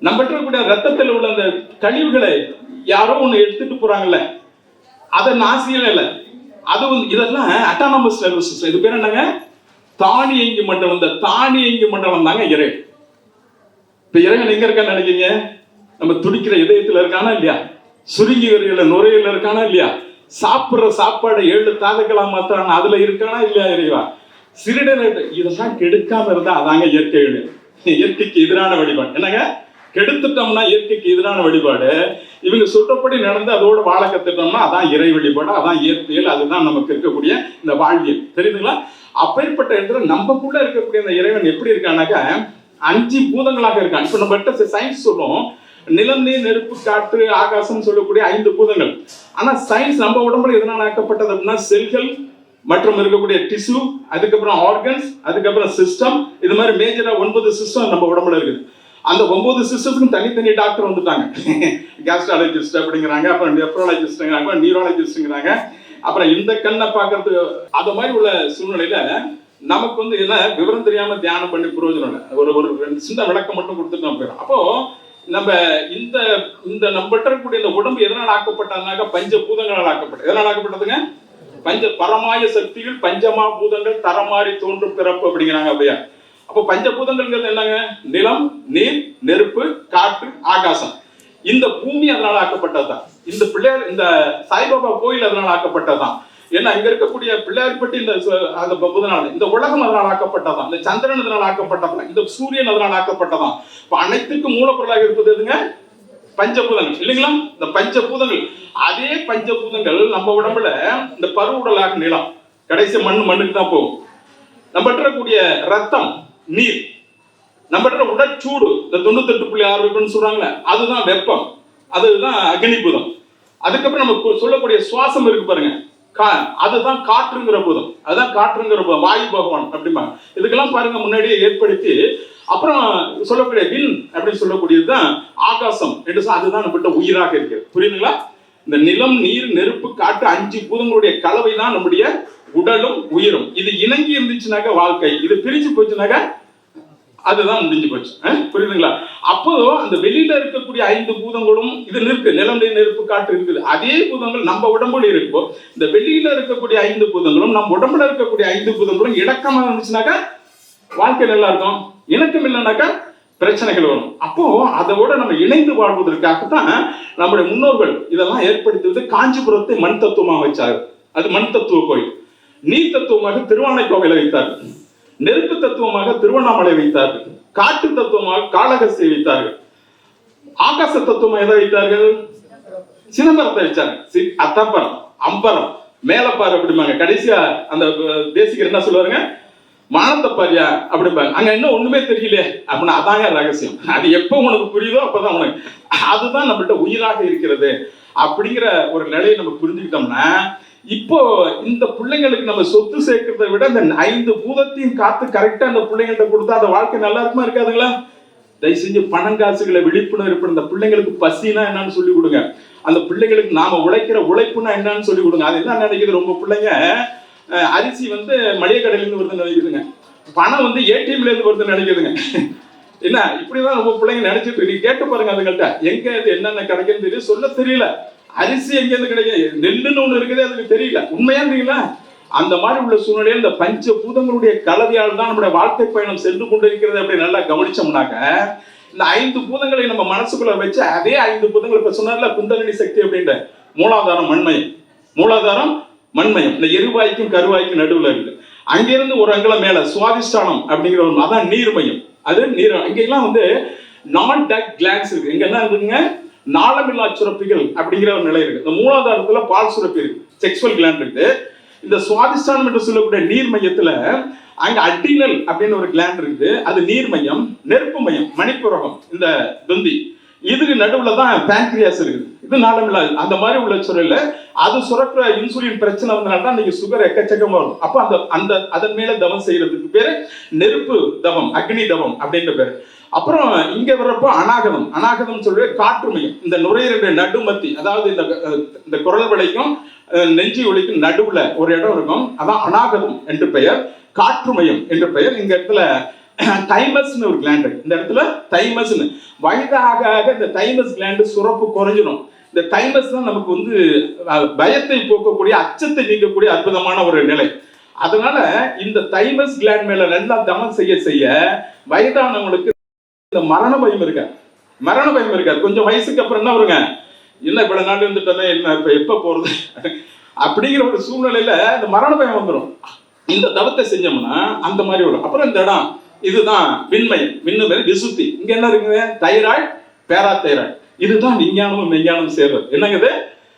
நம்ம இருக்கக்கூடிய ரத்தத்தில் உள்ள அந்த கழிவுகளை யாரோ ஒண்ணு எடுத்துட்டு போறாங்கல்ல, அதை நான் செய்யல. அது இதெல்லாம் அட்டானமஸ் நர்வஸ் சிஸ்டம். இது பேர் என்னங்க, தானியங்கி மண்டலம். இந்த தானியங்கி மண்டலம் தாங்க இறைவன். இப்ப இறைவன் எங்க இருக்கான்னு நினைக்கிறீங்க? நம்ம துடிக்கிற இதயத்துல இருக்கானா இல்லையா? சுருங்கி வரையில நுரையில இருக்கானா இல்லையா? சாப்பிடுற சாப்பாடு 7 தாதுக்களா மாத்திரான அதுல இருக்கானா இல்லையா இறைவா? சிறுநீர் இதெல்லாம் கெடுக்காம இருந்தா அதாங்க இயற்கை. இயற்கைக்கு எதிரான வழிபாடு என்னங்க, கெடுத்துட்டோம்னா இயற்கைக்கு எதிரான வழிபாடு. இவங்க சுட்டப்படி நடந்து அதோட வாழ கத்துட்டோம்னா அதான் இறை வழிபாடு, அதான் இயற்பியல், அதுதான் நமக்கு இருக்கக்கூடிய இந்த வாழ்வியல். தெரியுதுங்களா? அப்பேற்பட்ட இடத்துல நம்மக்குள்ள இருக்கக்கூடிய இந்த இறைவன் எப்படி இருக்கானாக்கா 5 பூதங்களாக இருக்கான். இப்ப நம்ம சயின்ஸ் சொல்லுவோம், நிலம், நீர், நெருப்பு, காற்று, ஆகாசம் சொல்லக்கூடிய 5 பூதங்கள். ஆனா சயின்ஸ் நம்ம உடம்புல எதனால ஆக்கப்பட்டது அப்படின்னா செல்கள் மற்றும் இருக்கக்கூடிய டிஷ்யூ, அதுக்கப்புறம் ஆர்கன்ஸ், அதுக்கப்புறம் சிஸ்டம், இது மாதிரி மேஜரா 9 சிஸ்டம் நம்ம உடம்புல இருக்குது. அந்த 9 சிஸ்டத்துக்கும் தனித்தனி டாக்டர் வந்துட்டாங்க. கேஸ்ட்ராலஜிஸ்ட் அப்படிங்கிறாங்க, அப்புறம் நெப்ராலஜிஸ்ட்ங்கிறாங்க, நியூராலஜிஸ்ட்ங்கிறாங்க, அப்புறம் இந்த கண்ணை பார்க்கறதுக்கு. அது மாதிரி உள்ள சூழ்நிலையில நமக்கு வந்து என்ன விவரம் தெரியாம தியானம் பண்ணி பிரயோஜனம் இல்லை. ஒரு 2 சின்ன விளக்கம் மட்டும் கொடுத்துட்டு நம்ம போயிடும். அப்போ நம்ம இந்த நம்மகிட்ட இருக்கக்கூடிய இந்த உடம்பு எதனால் ஆக்கப்பட்டதுனாக்க பஞ்சபூதங்களால் ஆக்கப்பட்டது. எதனால் ஆக்கப்பட்டதுங்க? பஞ்ச பரமாய சக்திகள், பஞ்சமா பூதங்கள் தரமாறி தோன்றும் பிறப்பு அப்படிங்கிறாங்க அப்படியா. அப்போ பஞ்சபூதங்கள் என்னங்க? நிலம், நீர், நெருப்பு, காற்று, ஆகாசம். இந்த பூமி அதனால ஆக்கப்பட்டதுதான். இந்த பிள்ளையார், இந்த சாய்பாபா கோயில் அதனால ஆக்கப்பட்டதுதான். ஏன்னா இங்க இருக்கக்கூடிய பிள்ளையார்பட்டி இந்த புதனால, இந்த உலகம் அதனால் ஆக்கப்பட்டதான், இந்த சந்திரன் அதனால் ஆக்கப்பட்டதான், இந்த சூரியன் அதனால் ஆக்கப்பட்டதான். இப்ப அனைத்துக்கும் மூலப்பொருளாக இருப்பது எதுங்க? பஞ்சபூதங்கள் இல்லைங்களா? இந்த பஞ்சபூதங்கள், அதே பஞ்சபூதங்கள் நம்ம உடம்புல இந்த பருவுடலாக நிலம், கடைசி மண்ணுக்கு தான் போகும். நம்ம இருக்கக்கூடிய ரத்தம், நீர், நம்ம உடற்சூடு, இந்த 98.6 சொல்றாங்களே, அதுதான் வெப்பம், அதுதான் அக்னிபூதம். அதுக்கப்புறம் நம்ம சொல்லக்கூடிய சுவாசம் இருக்கு பாருங்க, அதுதான் காற்றுங்கிற பூதம், அதுதான் காற்றுங்கிற வாயு பகவான் அப்படிமா. இதுக்கெல்லாம் பாருங்க முன்னாடியே ஏற்படுத்தி அப்புறம் சொல்லக்கூடிய விண் அப்படின்னு சொல்லக்கூடியதுதான் ஆகாசம் என்று, அதுதான் நம்மகிட்ட உயிராக இருக்கிறது. புரியுதுங்களா? இந்த நிலம், நீர், நெருப்பு, காற்று 5 பூதங்களுடைய கலவை தான் நம்முடைய உடலும் உயிரும். இது இணங்கி இருந்துச்சுனாக்க வாழ்க்கை, இது பிரிஞ்சு போச்சுனாக்க அதுதான் முடிஞ்சு போச்சு. புரியுதுங்களா? அப்போ அந்த வெளியில இருக்கக்கூடிய 5 பூதங்களும் இது இருக்கு, நிலம் நீர் நெருப்பு காற்று இருக்குது. அதே பூதங்கள் நம்ம உடம்புல இருக்கோ, இந்த வெளியில இருக்கக்கூடிய 5 பூதங்களும் நம்ம உடம்புல இருக்கக்கூடிய 5 பூதங்களும் இணக்கமா இருந்துச்சுனாக்கா வாழ்க்கை நல்லா இருக்கும். இணக்கம் இல்லைனாக்கா பிரச்சனைகள் வரும். அப்போ அதோட நம்ம இணைந்து வாழ்வதற்காகத்தான் நம்முடைய முன்னோர்கள் இதெல்லாம் ஏற்படுத்துவது. காஞ்சிபுரத்தை மண் தத்துவமாக வச்சாரு, அது மண் தத்துவ கோயில். நீர் தத்துவமாக திருவானைக்கோவிலை வைத்தார்கள், நெருப்பு தத்துவமாக திருவண்ணாமலை வைத்தார்கள், காட்டு தத்துவமாக காளகஸ்தியை வைத்தார்கள், ஆகாச தத்துவம் எதை வைத்தார்கள்? சிதம்பரத்தை வச்சாங்க. அத்தம்பரம், அம்பரம், மேலப்பாரு அப்படிம்பாங்க. கடைசியா அந்த தேசிகர் என்ன சொல்லுவாருங்க? மானத்தப்பாரியா அப்படிம்பாங்க. அங்க என்ன ஒண்ணுமே தெரியல அப்படின்னா அதாங்க ரகசியம். அது எப்ப உனக்கு புரியுதோ அப்பதான் உனக்கு, அதுதான் நம்மள்ட்ட உயிராக இருக்கிறது அப்படிங்கிற ஒரு நிலையை நம்ம புரிஞ்சுக்கிட்டோம்னா, இப்போ இந்த பிள்ளைங்களுக்கு நம்ம சொத்து சேர்க்கிறத விட இந்த 5 பூதத்தையும் காத்து கரெக்டா அந்த பிள்ளைங்கள்ட்ட கொடுத்தா அந்த வாழ்க்கை நல்லா இருக்குமா இருக்காதுங்களா? தயவு செஞ்சு பணம் காசுகளை விழிப்புணர்வு, இந்த பிள்ளைங்களுக்கு பசினா என்னன்னு சொல்லி கொடுங்க. அந்த பிள்ளைங்களுக்கு நாம உழைக்கிற உழைப்புனா என்னன்னு சொல்லி கொடுங்க. அது என்ன நினைக்குது ரொம்ப பிள்ளைங்க, அரிசி மளிகை கடையில இருந்து வருதுன்னு நினைக்குதுங்க, பணம் ஏடிஎம்ல இருந்து வருதுன்னு நினைக்குதுங்க. என்ன இப்படிதான் ரொம்ப பிள்ளைங்க நினைச்சிட்டு, நீ கேட்டு பாருங்க அதுங்கள்ட்ட, எங்க இது என்னென்ன கிடைக்குன்னு தெரியும், சொல்ல தெரியல. அரிசி எங்க இருந்து கிடைக்கும், நெல்லுன்னு ஒண்ணு இருக்குது அதுக்கு தெரியல. உண்மையா இருந்தீங்களா? அந்த மாதிரி உள்ள சூழ்நிலையில் இந்த பஞ்ச பூதங்களுடைய கலவையால் தான் நம்முடைய வாழ்க்கை பயணம் சென்று கொண்டிருக்கிறது. அப்படி நல்லா கவனிச்சோம்னாக்க இந்த 5 பூதங்களை நம்ம மனசுக்குள்ள வச்சு அதே 5 பூதங்கள் இப்ப சொன்னார்ல குண்டலினி சக்தி அப்படின்ற மூலாதாரம் மண்மயம், மூலாதாரம் மண்மயம் இந்த எருவாய்க்கும் கருவாய்க்கும் நடுவில் இருக்கு. அங்கிருந்து ஒரு அங்குலம் மேல சுவாதிஷ்டானம் அப்படிங்கிற ஒரு அதான் நீர்மயம். அது நீர். அங்கெல்லாம் நான் டக் கிளான்ஸ் இருக்கு. இங்க என்ன இருக்குங்க? நாளமில்லா சுரப்பிகள் அப்படிங்கிற ஒரு நிலை இருக்கு. இந்த மூலாதாரத்துல பால் சுரப்பி இருக்கு, செக்ஸுவல் கிளாண்ட் இருக்கு. இந்த சுவாதிஷ்டானம் என்று சொல்லக்கூடிய நீர் மையத்துல அங்க அட்ரினல் அப்படின்னு ஒரு கிளாண்ட் இருக்குது, அது நீர்மயம். நெருப்பு மையம் மணிப்புரகம் இந்த தொந்தி, இதுக்கு நடுவுல தான் பேங்க்ரியாஸ் இருக்குது. இது நாளமில்லா. அந்த மாதிரி உள்ள சுரல்ல அது சுரக்கிற இன்சுலின் பிரச்சனை வந்தனால்தான் நீங்க சுகர் எக்கச்சக்கமா வரும். அப்ப அந்த அந்த அதன் மேல தவம் செய்யறதுக்கு பேரு நெருப்பு தவம், அக்னி தவம் அப்படின்ற பேரு. அப்புறம் இங்க வர்றப்போ அநாகதம், அநாகதம் சொல்ற காற்று மையம். இந்த நுரையீரலுடைய நடுமத்தி, அதாவது இந்த குரல் வளைக்கும் நெஞ்சி ஒலிக்கும் நடுவுல ஒரு இடம் இருக்கும், அதான் அநாகதம் என்று பெயர், காற்று மையம் என்று பெயர். இந்த இடத்துல தைமஸ்னு ஒரு கிளாண்ட் இருக்கு. இந்த இடத்துல தைமஸ்னு வயதாக இந்த தைமஸ் கிளாண்ட் சுரப்பு குறைஞ்சிடும். இந்த தைமஸ் தான் நமக்கு பயத்தை போக்கக்கூடிய, அச்சத்தை நீக்கக்கூடிய அற்புதமான ஒரு நிலை. அதனால இந்த தைமஸ் கிளாண்ட் மேல நல்லா தமம் செய்ய செய்ய வயதானவங்களுக்கு இந்த மரண பயம் இருக்காது, மரண பயம் இருக்காது. கொஞ்சம் வயசுக்கு அப்புறம் என்ன வருங்க, என்ன இவ்வளவு நாள் இருந்துட்டோமே, என்ன இப்ப எப்ப போறது அப்படிங்கிற ஒரு சூழ்நிலையில இந்த மரண பயம் வந்துடும். இந்த தவத்தை செஞ்சோம்னா அந்த மாதிரி வரும். அப்புறம் இந்த இடம் இதுதான் விண்மயம், விண்ணுமயம் விசுத்தி. இங்க என்ன இருக்குங்க? Thyroid, parathyroid. இதுதான் விஞ்ஞானமும் மெஞ்ஞானமும் சேர்றது. என்னங்குது?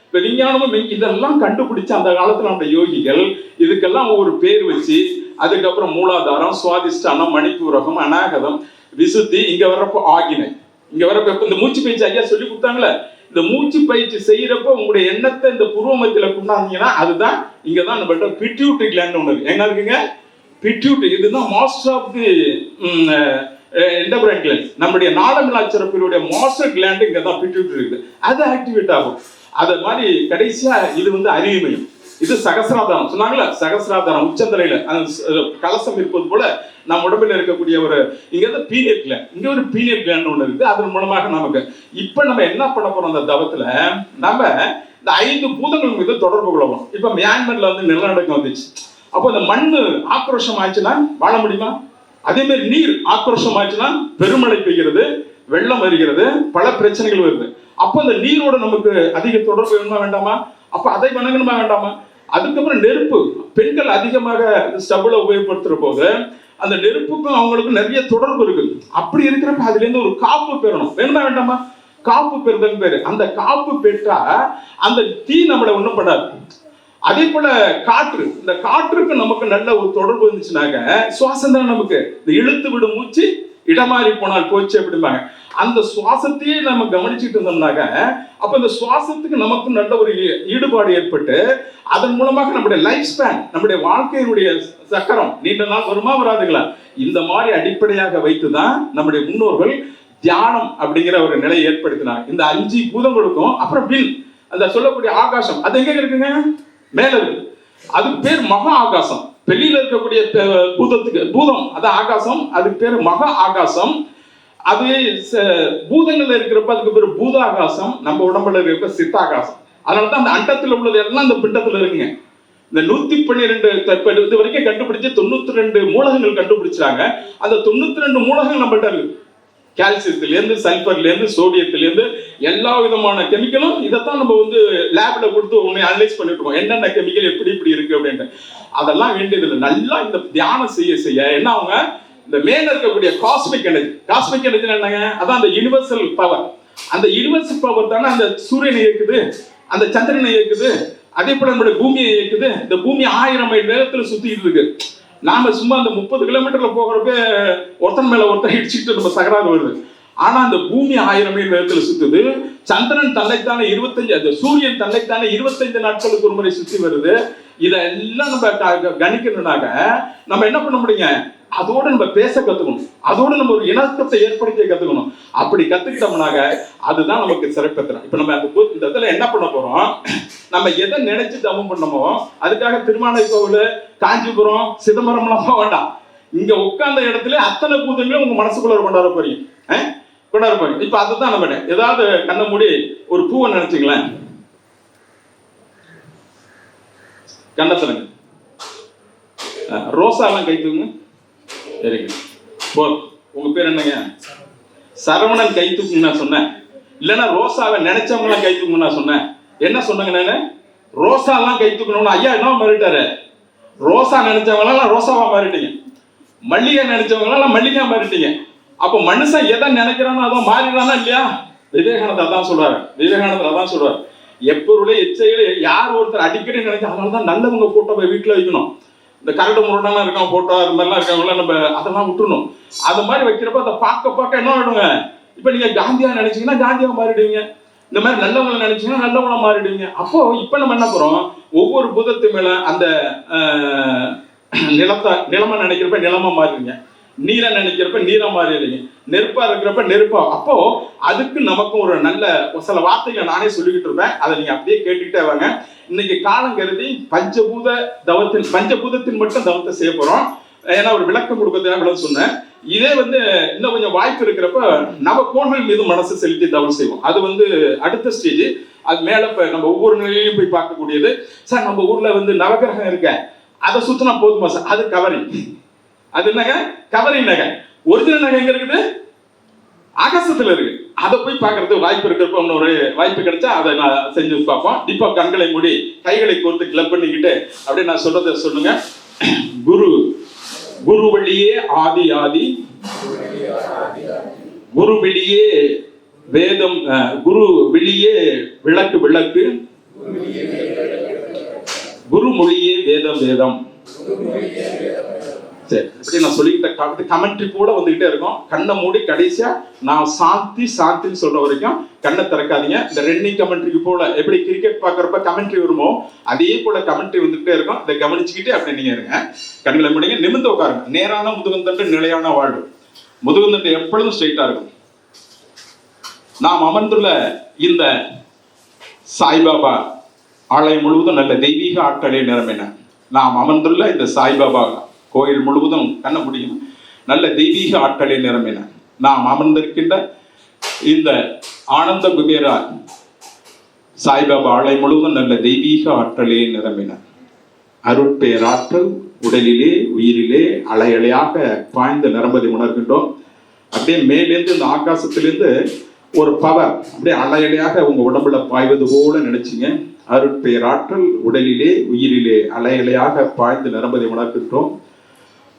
இப்ப விஞ்ஞானமும் இதெல்லாம் கண்டுபிடிச்ச அந்த காலத்துல நம்ம யோகிகள் இதுக்கெல்லாம் ஒரு பேர் வச்சு, அதுக்கப்புறம் மூலாதாரம், சுவாதிஷ்டானம், மணிப்பூரகம், அநாகதம், விசுத்தி. இங்க வர்றப்போ ஆகினை, இங்க வர்றப்ப இந்த மூச்சு பயிற்சி ஐயா சொல்லி கொடுத்தாங்களே, இந்த மூச்சு பயிற்சி செய்யறப்ப உங்களுடைய எண்ணத்தை இந்த புருவ மத்தியில கொண்டாந்தீங்கன்னா அதுதான் இங்கதான் நம்மள்ட்ட பிட்யூட்டரி கிளாண்ட் ஒண்ணு இருக்கு. எங்க இருக்குங்க? பிட்யூட்டரி. இதுதான் master of the endocrine gland. நம்முடைய நாளமில்லா சுரப்பிகளுடைய மாஸ்டர் கிளாண்ட் இங்க தான் பிட்யூட்டரி இருக்குது. அது ஆக்டிவேட் ஆகும். அது மாதிரி கடைசியா இது அறிவு மையம். இது சகசிராதாரம் சொன்னாங்களா, சகசிராதாரம் உச்சந்தலையில கலசம் இருப்பது போல நம்ம உடம்புல இருக்கக்கூடிய ஒரு இங்க பீனியல் கிளாண்ட், இங்க ஒரு பீனியல் கிளாண்ட் ஒண்ணு இருக்குது. அதன் மூலமாக நமக்கு இப்ப நம்ம என்ன பண்ண போறோம், அந்த தவத்துல நம்ம இந்த 5 பூதங்கள் மீது தொடர்பு கொள்ளணும். இப்ப மியான்மர்ல நிலநடுக்கம் வந்துச்சு. அப்போ இந்த மண்ணு ஆக்ரோஷம் ஆச்சுன்னா வாழ முடியுமா? அதே மாதிரி நீர் ஆக்ரோஷம் ஆச்சுன்னா பெருமழை பெய்கிறது, வெள்ளம் வருகிறது, பல பிரச்சனைகள் வருது. அப்போ அந்த நீரோட நமக்கு அதிக தொடர்பு வேணுமா வேண்டாமா? அப்ப அதை வணங்கணுமா வேண்டாமா? அதுக்கப்புறம் நெருப்பு, பெண்கள் அதிகமாக ஸ்டவ்ல உபயோகப்படுத்துற போது அந்த நெருப்புக்கும் அவங்களுக்கும் நிறைய தொடர்பு இருக்குது. அப்படி இருக்கிறப்ப அதுல இருந்து ஒரு காப்பு பெறணும், வேணுமா வேண்டாமா? காப்பு பெறுதல் பேரு. அந்த காப்பு பெற்றா அந்த தீ நம்மளை ஒண்ணும் பண்ணாது. அதே போல காற்று, இந்த காற்றுக்கு நமக்கு நல்ல ஒரு தொடர்பு இருந்துச்சுனாக்க சுவாசம் தான் நமக்கு. இந்த இழுத்து விடும் மூச்சு இடமாறி போனால் போச்சு அப்படிம்பாங்க. அந்த சுவாசத்தையே நம்ம கவனிச்சுட்டு இருந்தோம்னாக்க அப்ப இந்த சுவாசத்துக்கு நமக்கு நல்ல ஒரு ஈடுபாடு ஏற்பட்டு அதன் மூலமாக நம்முடைய லைஃப் ஸ்பேன், நம்முடைய வாழ்க்கையினுடைய சக்கரம் நீண்ட நாள் வருமா வராதுங்களா? இந்த மாதிரி அடிப்படையாக வைத்துதான் நம்முடைய முன்னோர்கள் தியானம் அப்படிங்கிற ஒரு நிலையை ஏற்படுத்தினாங்க. இந்த 5 பூதங்களுக்கும். அப்புறம் விண், அந்த சொல்லக்கூடிய ஆகாசம், அது எங்க இருக்குங்க? மேல இருக்கு. அதுக்கு பேர் மகா ஆகாசம். வெளியில இருக்கக்கூடிய பூதம் அதான் ஆகாசம், அதுக்கு பேர் மகா ஆகாசம். அது பூதங்கள்ல இருக்கிறப்ப அதுக்கு பேர் பூதாகாசம், நம்ம உடம்புல இருக்கிறப்ப சித்தாகாசம். அதனாலதான் அந்த அண்டத்துல உள்ளது எல்லாம் அந்த பிண்டத்துல இருக்குங்க. இந்த 112 இது வரைக்கும் கண்டுபிடிச்சு 92 மூலகங்கள் கண்டுபிடிச்சாங்க. அந்த 92 மூலகங்கள் நம்மள்ட்ட இருக்கு. கால்சியத்துல இருந்து, சல்பர்ல இருந்து, சோடியத்துல இருந்து எல்லா விதமான கெமிக்கலும் இதைத்தான் நம்ம வந்து லேப்ல கொடுத்து உன்னை அனலைஸ் பண்ணிட்டு இருக்கோம். என்னென்ன கெமிக்கல் எப்படி இப்படி இருக்கு அப்படின்ட்டு. அதெல்லாம் வேண்டியது இல்லை. நல்லா இந்த தியானம் செய்ய செய்ய என்ன அவங்க இந்த மேல இருக்கக்கூடிய காஸ்மிக் எனர்ஜி என்னங்க, அதான் அந்த யுனிவர்சல் பவர். அந்த யுனிவர்சல் பவர் தானே அந்த சூரியனை இயக்குது, அந்த சந்திரனை இயக்குது, அதே போல நம்மளுடைய பூமியை இயக்குது. இந்த பூமி 1000 மைல் வேகத்துல சுத்திட்டு இருக்கு. நாம சும்மா அந்த 30 கிலோமீட்டர்ல போகிறப்ப ஒருத்தன் மேல ஒருத்தன் இடிச்சுட்டு நம்ம தகராறு வருது. ஆனா அந்த பூமி 1000 மைல் வேகத்துல சுத்துது. சந்திரன் தன்னைத்தானே 25, சூரியன் தன்னைத்தானே 25 நாட்களுக்கு ஒரு முறை சுத்தி வருது. இதெல்லாம் நம்ம கணிக்கணும்னாக்க நம்ம என்ன பண்ண முடியுங்க, அதோட நம்ம பேச கத்துக்கணும், அதோட நம்ம ஒரு இணக்கத்தை ஏற்படுத்தி கத்துக்கணும். அப்படி கத்துக்கிட்டோம்னாக்க அதுதான் நமக்கு சிறப்பத்திரம். இப்ப நம்ம இந்த இடத்துல என்ன பண்ண போறோம், நம்ம எதை நினைச்சு தவம் பண்ணமோ அதுக்காக திருமாலை கோவில், காஞ்சிபுரம், சிதம்பரம் எல்லாம் போக வேண்டாம். இங்க உட்கார்ந்த இடத்துல அத்தனை பூதங்களும் உங்க மனசுக்குள்ள கொண்டாட போறீங்க. இப்ப அதுதான் நம்ம ஏதாவது கண்ண மூடி ஒரு பூவை நினைச்சுங்களேன், கண்ணத்துல ரோசா எல்லாம் கை தூங்க. சரி, உங்க பேர் என்னங்க? சரவணன் கை தூக்குங்க நான் சொன்னேன். இல்லைன்னா ரோசாவை நினைச்சவங்க எல்லாம் கை தூக்குங்க நான் சொன்னேன். என்ன சொன்னாங்க நானு? ரோசா எல்லாம் கை தூக்கணும். ஐயா என்ன மாறிட்டாரு? ரோசா நினைச்சவங்க எல்லாம் ரோசாவா மாறிட்டீங்க, மல்லிகை நினைச்சவங்க எல்லாம் மல்லிகா மாறிட்டீங்க. அப்ப மனுஷன் எதை நினைக்கிறானோ அதான் மாறிடானா இல்லையா? விவேகானந்தர் அதான் சொல்றாரு. எப்பொருளே எச்சைகளை யார் ஒருத்தர் அடிக்கடி நினைக்க, அதனாலதான் நல்லவங்க போட்டோ வீட்டுல வைக்கணும். இந்த கரடு முரடான இருக்கான் போட்டோ அது மாதிரிலாம் இருக்கவங்களாம் நம்ம அதெல்லாம் விட்டுணும். அது மாதிரி வைக்கிறப்ப அதை பார்க்க என்ன ஆயிடுங்க, இப்ப நீங்க காந்தியா நினைச்சீங்கன்னா காந்தியா மாறிடுவீங்க, இந்த மாதிரி நல்லவங்களை நினைச்சீங்கன்னா நல்லவங்களா மாறிடுவீங்க. அப்போ இப்ப நம்ம என்ன பண்றோம், ஒவ்வொரு பூதத்து மேல அந்த நிலமா நினைக்கிறப்ப நிலமா மாறிடுங்க, நீரை நினைக்கிறப்ப நீரா மாறிடுங்க, நெருப்பா இருக்கிறப்ப நெருப்பா. அப்போ அதுக்கு நமக்கும் ஒரு நல்ல சில வார்த்தைகளை நானே சொல்லிக்கிட்டு இருப்பேன், அதை நீங்க அப்படியே கேட்டுக்கிட்டே வாங்க. இன்னைக்கு காலம் கருதி பஞ்சபூதத்தின் மட்டும் தவத்தை செய்ய போறோம். ஏன்னா ஒரு விளக்கம் கொடுக்கறதுக்காக சொன்னேன். இதே வந்து இன்னும் கொஞ்சம் வாய்ப்பு இருக்கிறப்ப நவக்கோள்கள் மீது மனசு செலுத்தி தவம் செய்வோம். அது வந்து அடுத்த ஸ்டேஜ். அது மேல நம்ம ஒவ்வொரு நிலையிலையும் போய் பார்க்கக்கூடியது. சார் நம்ம ஊர்ல வந்து நவகிரகம் இருக்க, அதை சுத்தினா போதுமா சார்? அது கவரி. அது என்னங்க? கவரி நகை. ஒரிஜினல் நகை எங்க இருக்குது? ஆகாசத்துல இருக்கு. அதை போய் பார்க்கறதுக்கு வாய்ப்பு இருக்கிறப்ப இன்னொரு வாய்ப்பு கிடைச்சா அதை நான் செஞ்சு பார்ப்போம். இப்போ கண்களை மூடி கைகளை கோர்த்து கிளப் பண்ணிக்கிட்டு அப்படியே நான் சொல்றதை சொல்லுங்க. குரு வழியே ஆதி, குரு வெளியே வேதம், குரு வெளியே விளக்கு, குரு மொழியே வேதம். சரி, அப்படி நான் சொல்லிக்கிட்ட கமெண்ட்ரி கூட வந்துகிட்டே இருக்கும். கண்ணை மூடி கடைசியா நான் சாந்தின்னு சொல்ற வரைக்கும் கண்ணை திறக்காதீங்க. இந்த ரன்னிங் கமெண்ட்ரிக்கு போல எப்படி கிரிக்கெட் பாக்குறப்ப கமெண்ட்ரி வருமோ அதே போல கமெண்ட்ரி வந்துகிட்டே இருக்கும். இதை கவனிச்சுக்கிட்டே அப்படி நீங்க இருங்க. கண்களை மூடிங்க, நிமிர்ந்து உட்காருங்க. நேரான முதுகந்தண்டு, நிலையான வாழ்வு. முதுகந்தண்டு எப்பொழுதும் ஸ்ட்ரைட்டா இருக்கும். நாம் அமர்ந்துள்ள இந்த சாய்பாபா ஆலயம் முழுவதும் நல்ல தெய்வீக ஆற்றலை நிரம்பின. நாம் அமர்ந்துள்ள இந்த சாய்பாபா கோயில் முழுவதும் கண்ண முடியும் நல்ல தெய்வீக ஆற்றலை நிரம்பின. நாம் அமர்ந்திருக்கின்ற இந்த ஆனந்த குபேரா சாய்பாபா ஆலயம் முழுவதும் நல்ல தெய்வீக ஆற்றலை நிரம்பின. அருட்பேராற்றல் உடலிலே உயிரிலே அலையாக பாய்ந்து நிரம்பதை உணர்கின்றோம். அப்படியே மேலேருந்து இந்த ஆகாசத்திலிருந்து ஒரு பவர் அப்படியே அலையாக உங்க உடம்புல பாய்வது போல நினைச்சிங்க. அருட்பேராற்றல் உடலிலே உயிரிலே அலையாக பாய்ந்து நிரம்பதை உணர்கின்றோம்.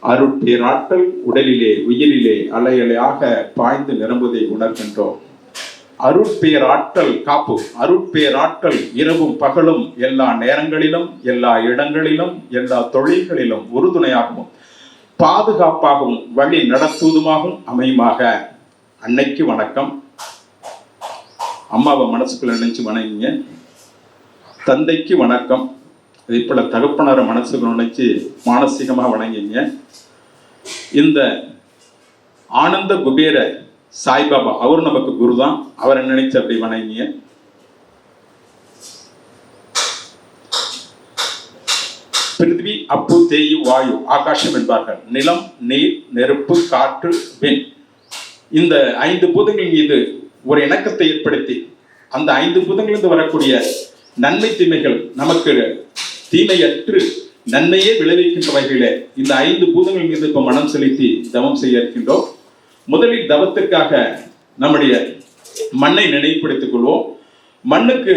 அருட்பேராற்றல் உடலிலே உயிரிலே அலையாக பாய்ந்து நிரம்புவதை உணர்கின்றோம். அருட்பேராற்றல் காப்பு. அருட்பேராற்றல் இரவும் பகலும் எல்லா நேரங்களிலும் எல்லா இடங்களிலும் எல்லா தொழில்களிலும் உறுதுணையாகவும் பாதுகாப்பாகவும் வழி நடத்துவதுமாகவும் அமையுமாக. அன்னைக்கு வணக்கம். அம்மாவை மனசுக்குள்ள நினைச்சு வணங்கிங்க. தந்தைக்கு வணக்கம். இதே போல தகப்பனார மனசுக்குள்ள நினைச்சு மானசீகமாக வணங்கிங்க. இந்த ஆனந்த குபேர சாய்பாபா அவர் நமக்கு குரு தான். அவரை நினைச்சு அப்படி வணங்கிங்க. பிருத்திவி, அப்பு, தேயு, வாயு, ஆகாசம் என்பார்கள். நிலம், நீர், நெருப்பு, காற்று, விண். இந்த 5 பூதங்கள் மீது ஒரு இணக்கத்தை ஏற்படுத்தி அந்த 5 பூதங்களிலிருந்து வரக்கூடிய நன்மை தீமைகள் நமக்கு தீமையற்று நன்மையே விளைவிக்கின்ற வகையில இந்த 5 பூதங்கள் மீது இப்ப மனம் செலுத்தி தவம் செய்ய இருக்கின்றோம். முதலில் தவத்திற்காக நம்முடைய மண்ணை நினைவுபடுத்திக் கொள்வோம். மண்ணுக்கு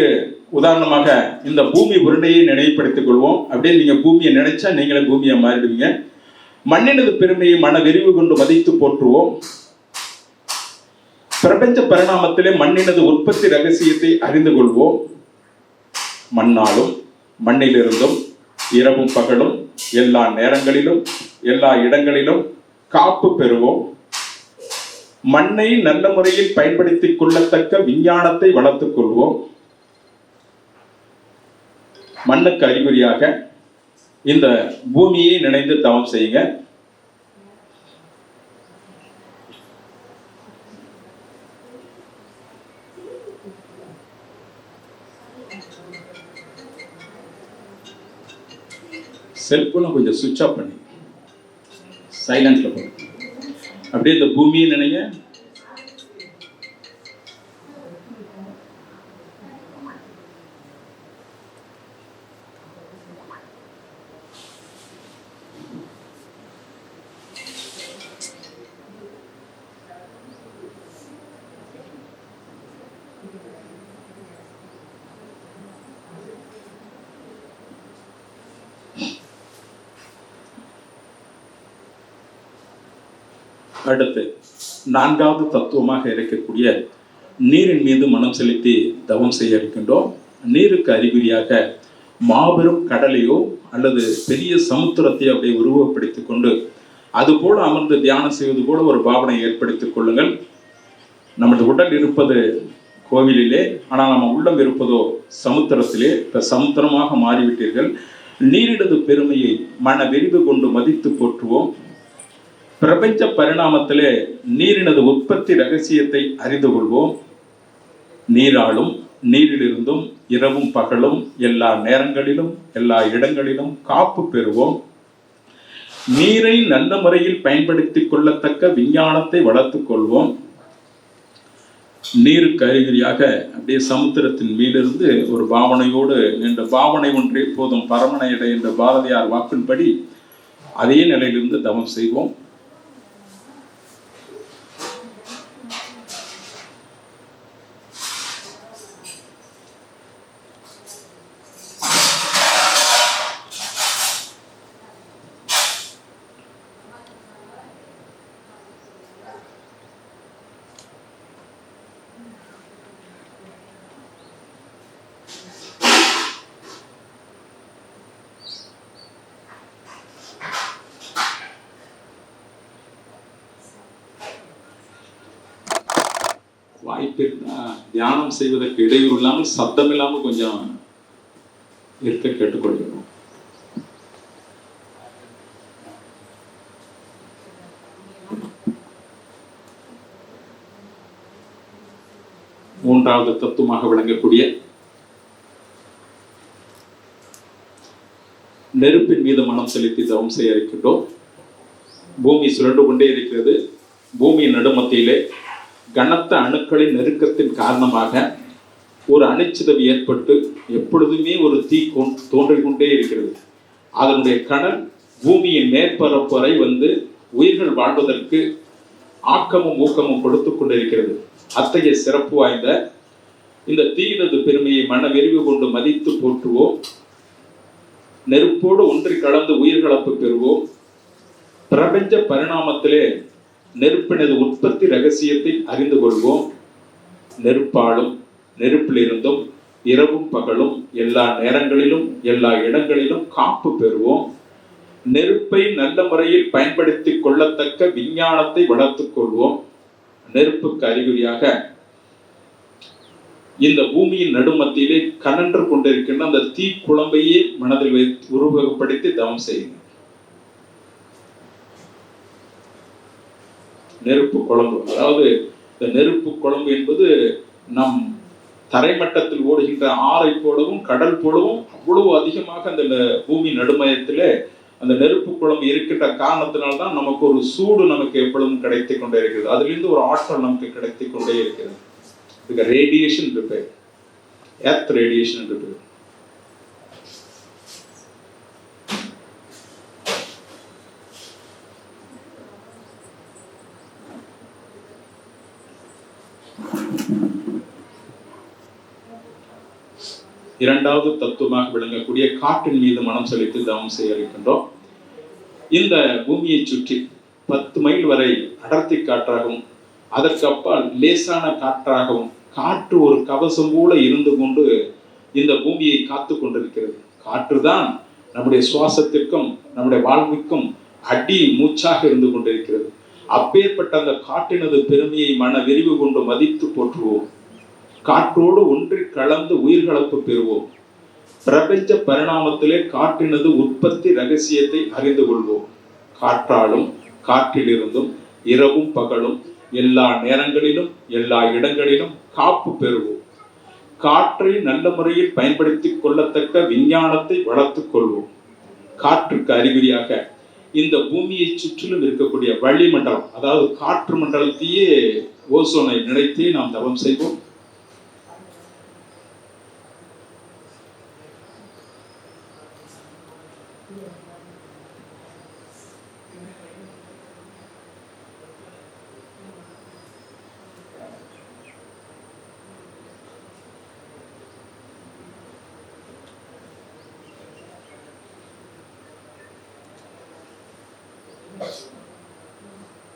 உதாரணமாக இந்த பூமி உருண்டையை நினைவுபடுத்திக் கொள்வோம். அப்படியே நீங்க பூமியை நினைச்சா நீங்களே பூமியை மாறிடுவீங்க. மண்ணினது பெருமையை மன விரிவு கொண்டு மதித்து போற்றுவோம். பிரபஞ்ச பரிணாமத்திலே மண்ணினது உற்பத்தி ரகசியத்தை அறிந்து கொள்வோம். மண்ணாலும் மண்ணிலிருந்தும் இரவும் பகலும் எல்லா நேரங்களிலும் எல்லா இடங்களிலும் காப்பு பெறுவோம். மண்ணை நல்ல முறையில் பயன்படுத்திக் கொள்ளத்தக்க விஞ்ஞானத்தை வளர்த்துக் கொள்வோம். மண்ணுக்கு அறிகுறியாக இந்த பூமியை நினைந்து தவம் செய்யுங்க. செல்போனை கொஞ்சம் சுவிட்ச் ஆஃப் பண்ணி சைலண்ட்ல போடுங்க. அப்படியே இந்த பூமியை நினைங்க. அடுத்து 4வது தத்துவமாக இருக்கக்கூடிய நீரின் மீது மனம் செலுத்தி தவம் செய்ய இருக்கின்றோம். நீருக்கு அறிகுறியாக மாபெரும் கடலையோ அல்லது பெரிய சமுத்திரத்தையோ அப்படியே உருவப்படுத்திக் கொண்டு அது போல அமர்ந்து தியானம் செய்வது போல ஒரு பாவனை ஏற்படுத்திக் கொள்ளுங்கள். நமது உடல் இருப்பது கோவிலிலே, ஆனால் நம்ம உள்ளம் இருப்பதோ சமுத்திரத்திலே. இப்ப சமுத்திரமாக மாறிவிட்டீர்கள். நீரினது பெருமையை மன விரிவு கொண்டு மதித்து போற்றுவோம். பிரபஞ்ச பரிணாமத்திலே நீரினது உற்பத்தி ரகசியத்தை அறிந்து கொள்வோம். நீராலும் நீரிலிருந்தும் இரவும் பகலும் எல்லா நேரங்களிலும் எல்லா இடங்களிலும் காப்பு பெறுவோம். நீரை நல்ல முறையில் பயன்படுத்திக் கொள்ளத்தக்க விஞ்ஞானத்தை வளர்த்துக் கொள்வோம். நீருக்கு அறிகுறியாக அப்படியே சமுத்திரத்தின் மீதிருந்து ஒரு பாவனையோடு நின்ற பாவனை ஒன்றே போதும் பரமனை இடை என்ற பாரதியார் வாக்கின்படி அதே நிலையிலிருந்து தவம் செய்வோம். வாய்ப்பு இருந்தால் தியானம் செய்வதற்கு இடையூறு இல்லாமல் சப்தம் இல்லாமல் கொஞ்சம் இருக்க கேட்டுக்கொள்கிறோம். மூன்றாவது தத்துவமாக விளங்கக்கூடிய நெருப்பின் மீது மனம் செலுத்தி தவம் செய்ய இருக்கின்றோம். பூமி சுழன்று கொண்டே இருக்கிறது. பூமியின் நடுமத்தியிலே கனத்த அணுக்களின் நெருக்கத்தின் காரணமாக ஒரு அணுச்சிதவு ஏற்பட்டு எப்பொழுதுமே ஒரு தீ தோன்றிக் கொண்டே இருக்கிறது. அதனுடைய கனல் பூமியின் மேற்பரப்பு வரை வந்து உயிர்கள் வாழ்வதற்கு ஆக்கமும் ஊக்கமும் கொடுத்து கொண்டிருக்கிறது. அத்தகைய சிறப்பு வாய்ந்த இந்த தீயினது பெருமையை மன விரிவு கொண்டு மதித்து போற்றுவோம். நெருப்போடு ஒன்றி கலந்து உயிர்களப்பு பெறுவோம். பிரபஞ்ச பரிணாமத்திலே நெருப்பினது உற்பத்தி ரகசியத்தை அறிந்து கொள்வோம். நெருப்பாலும் நெருப்பிலிருந்தும் இரவும் பகலும் எல்லா நேரங்களிலும் எல்லா இடங்களிலும் காப்பு பெறுவோம். நெருப்பை நல்ல முறையில் பயன்படுத்திக் கொள்ளத்தக்க விஞ்ஞானத்தை வளர்த்துக் கொள்வோம். நெருப்புக்கு அறிகுறியாக இந்த பூமியின் நடுமத்தியிலே கனன்று கொண்டிருக்கின்ற அந்த தீ குழம்பையே மனதில் வைத்து உருவகப்படுத்தி தவம் செய்யுங்க. நெருப்பு குழம்பு, அதாவது இந்த நெருப்பு குழம்பு என்பது நம் தரைமட்டத்தில் ஓடுகின்ற ஆறை போலவும் கடல் போலவும் அவ்வளவு அதிகமாக அந்த பூமி நடுமையத்திலே அந்த நெருப்பு குழம்பு இருக்கின்ற காரணத்தினால்தான் நமக்கு ஒரு சூடு நமக்கு எப்பொழுதும் கிடைத்து கொண்டே இருக்கிறது. அதிலிருந்து ஒரு ஆற்றல் நமக்கு கிடைத்து கொண்டே இருக்கிறது. இதுக்கு ரேடியேஷன் இருக்கு, எர்த் ரேடியேஷன் இருக்கு. இரண்டாவது தத்துவமாக விளங்கக்கூடிய காற்றின் மீது மனம் செலுத்தி தவம் செய்ய இருக்கின்றோம். இந்த பூமியை சுற்றி 10 மைல் வரை அடர்த்தி காற்றாகவும் அதற்கு அப்பால் லேசான காற்றாகவும் காற்று ஒரு கவசம் போல இருந்து கொண்டு இந்த பூமியை காத்து கொண்டிருக்கிறது. காற்றுதான் நம்முடைய சுவாசத்திற்கும் நம்முடைய வாழ்வுக்கும் அடி மூச்சாக இருந்து கொண்டிருக்கிறது. அப்பேற்பட்ட அந்த காற்றினது பெருமையை மன விரிவு கொண்டு மதித்து போற்றுவோம். காற்றோடு ஒன்றி கலந்து உயிர்கலப்பு பெறுவோம். பிரபஞ்ச பரிணாமத்திலே காற்றினது உற்பத்தி ரகசியத்தை அறிந்து கொள்வோம். காற்றாலும் காற்றிலிருந்தும் இரவும் பகலும் எல்லா நேரங்களிலும் எல்லா இடங்களிலும் காப்பு பெறுவோம். காற்றை நல்ல முறையில் பயன்படுத்திக் கொள்ளத்தக்க விஞ்ஞானத்தை வளர்த்துக் கொள்வோம். காற்றுக்கு அறிகுறியாக இந்த பூமியை சுற்றிலும் இருக்கக்கூடிய வளிமண்டலம், அதாவது காற்று மண்டலத்தையே ஓசோனை நினைத்தே நாம் தவம் செய்வோம்.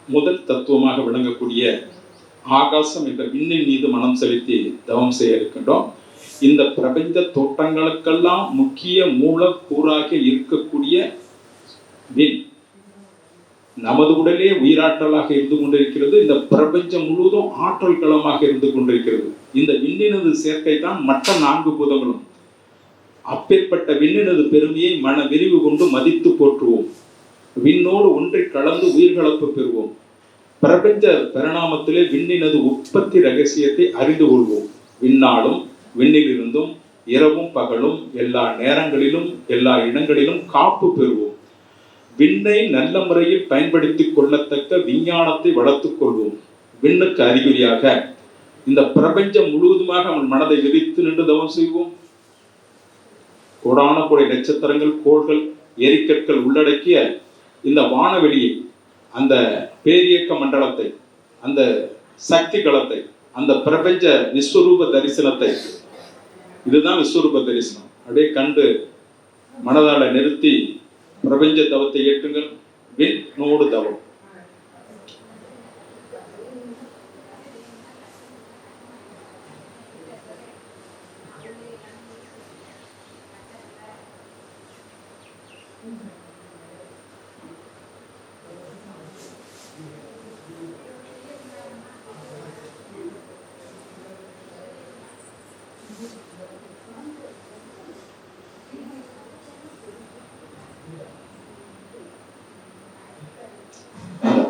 முதல் தத்துவமாக விளங்கக்கூடிய ஆகாசம் என்ற விண்ணின் மீது மனம் செலுத்தி தவம் செய்ய இருக்கின்றோம். இந்த பிரபஞ்ச தோற்றங்களுக்கெல்லாம் முக்கிய மூலக்கூறாக இருக்கக்கூடிய விண் நமது உடலே உயிராற்றலாக இருந்து கொண்டிருக்கிறது. இந்த பிரபஞ்சம் முழுவதும் ஆற்றல் களமாக இருந்து கொண்டிருக்கிறது. இந்த விண்ணினது சேர்க்கை தான் மற்ற 4 பூதங்களும். அப்பேற்பட்ட விண்ணினது பெருமையை மன விரிவு கொண்டு மதித்து போற்றுவோம். விண்ணோடு ஒன்றை கலந்து உயிர்கலப்பு பெறுவோம். பிரபஞ்ச பரிணாமத்திலே விண்ணினது உற்பத்தி ரகசியத்தை அறிந்து கொள்வோம். விண்ணாலும் விண்ணிலிருந்தும் இரவும் பகலும் எல்லா நேரங்களிலும் எல்லா இடங்களிலும் காப்பு பெறுவோம். விண்ணை நல்ல முறையில் பயன்படுத்திக் கொள்ளத்தக்க விஞ்ஞானத்தை வளர்த்துக் கொள்வோம். விண்ணுக்கு அறிகுறியாக இந்த பிரபஞ்சம் முழுவதுமாக அவன் மனதை விரித்து நின்று தவம் செய்வோம். கோடான கோடி நட்சத்திரங்கள், கோள்கள், எரிக்கற்கள் உள்ளடக்கிய இந்த வானவெளியை, அந்த பேரியக்க மண்டலத்தை, அந்த சக்தி களத்தை, அந்த பிரபஞ்ச விஸ்வரூப தரிசனத்தை, இதுதான் விஸ்வரூப தரிசனம், அப்படியே கண்டு மனதால நிறுத்தி பிரபஞ்ச தவத்தை ஏற்றுங்கள். விண்ணோடு தவம்.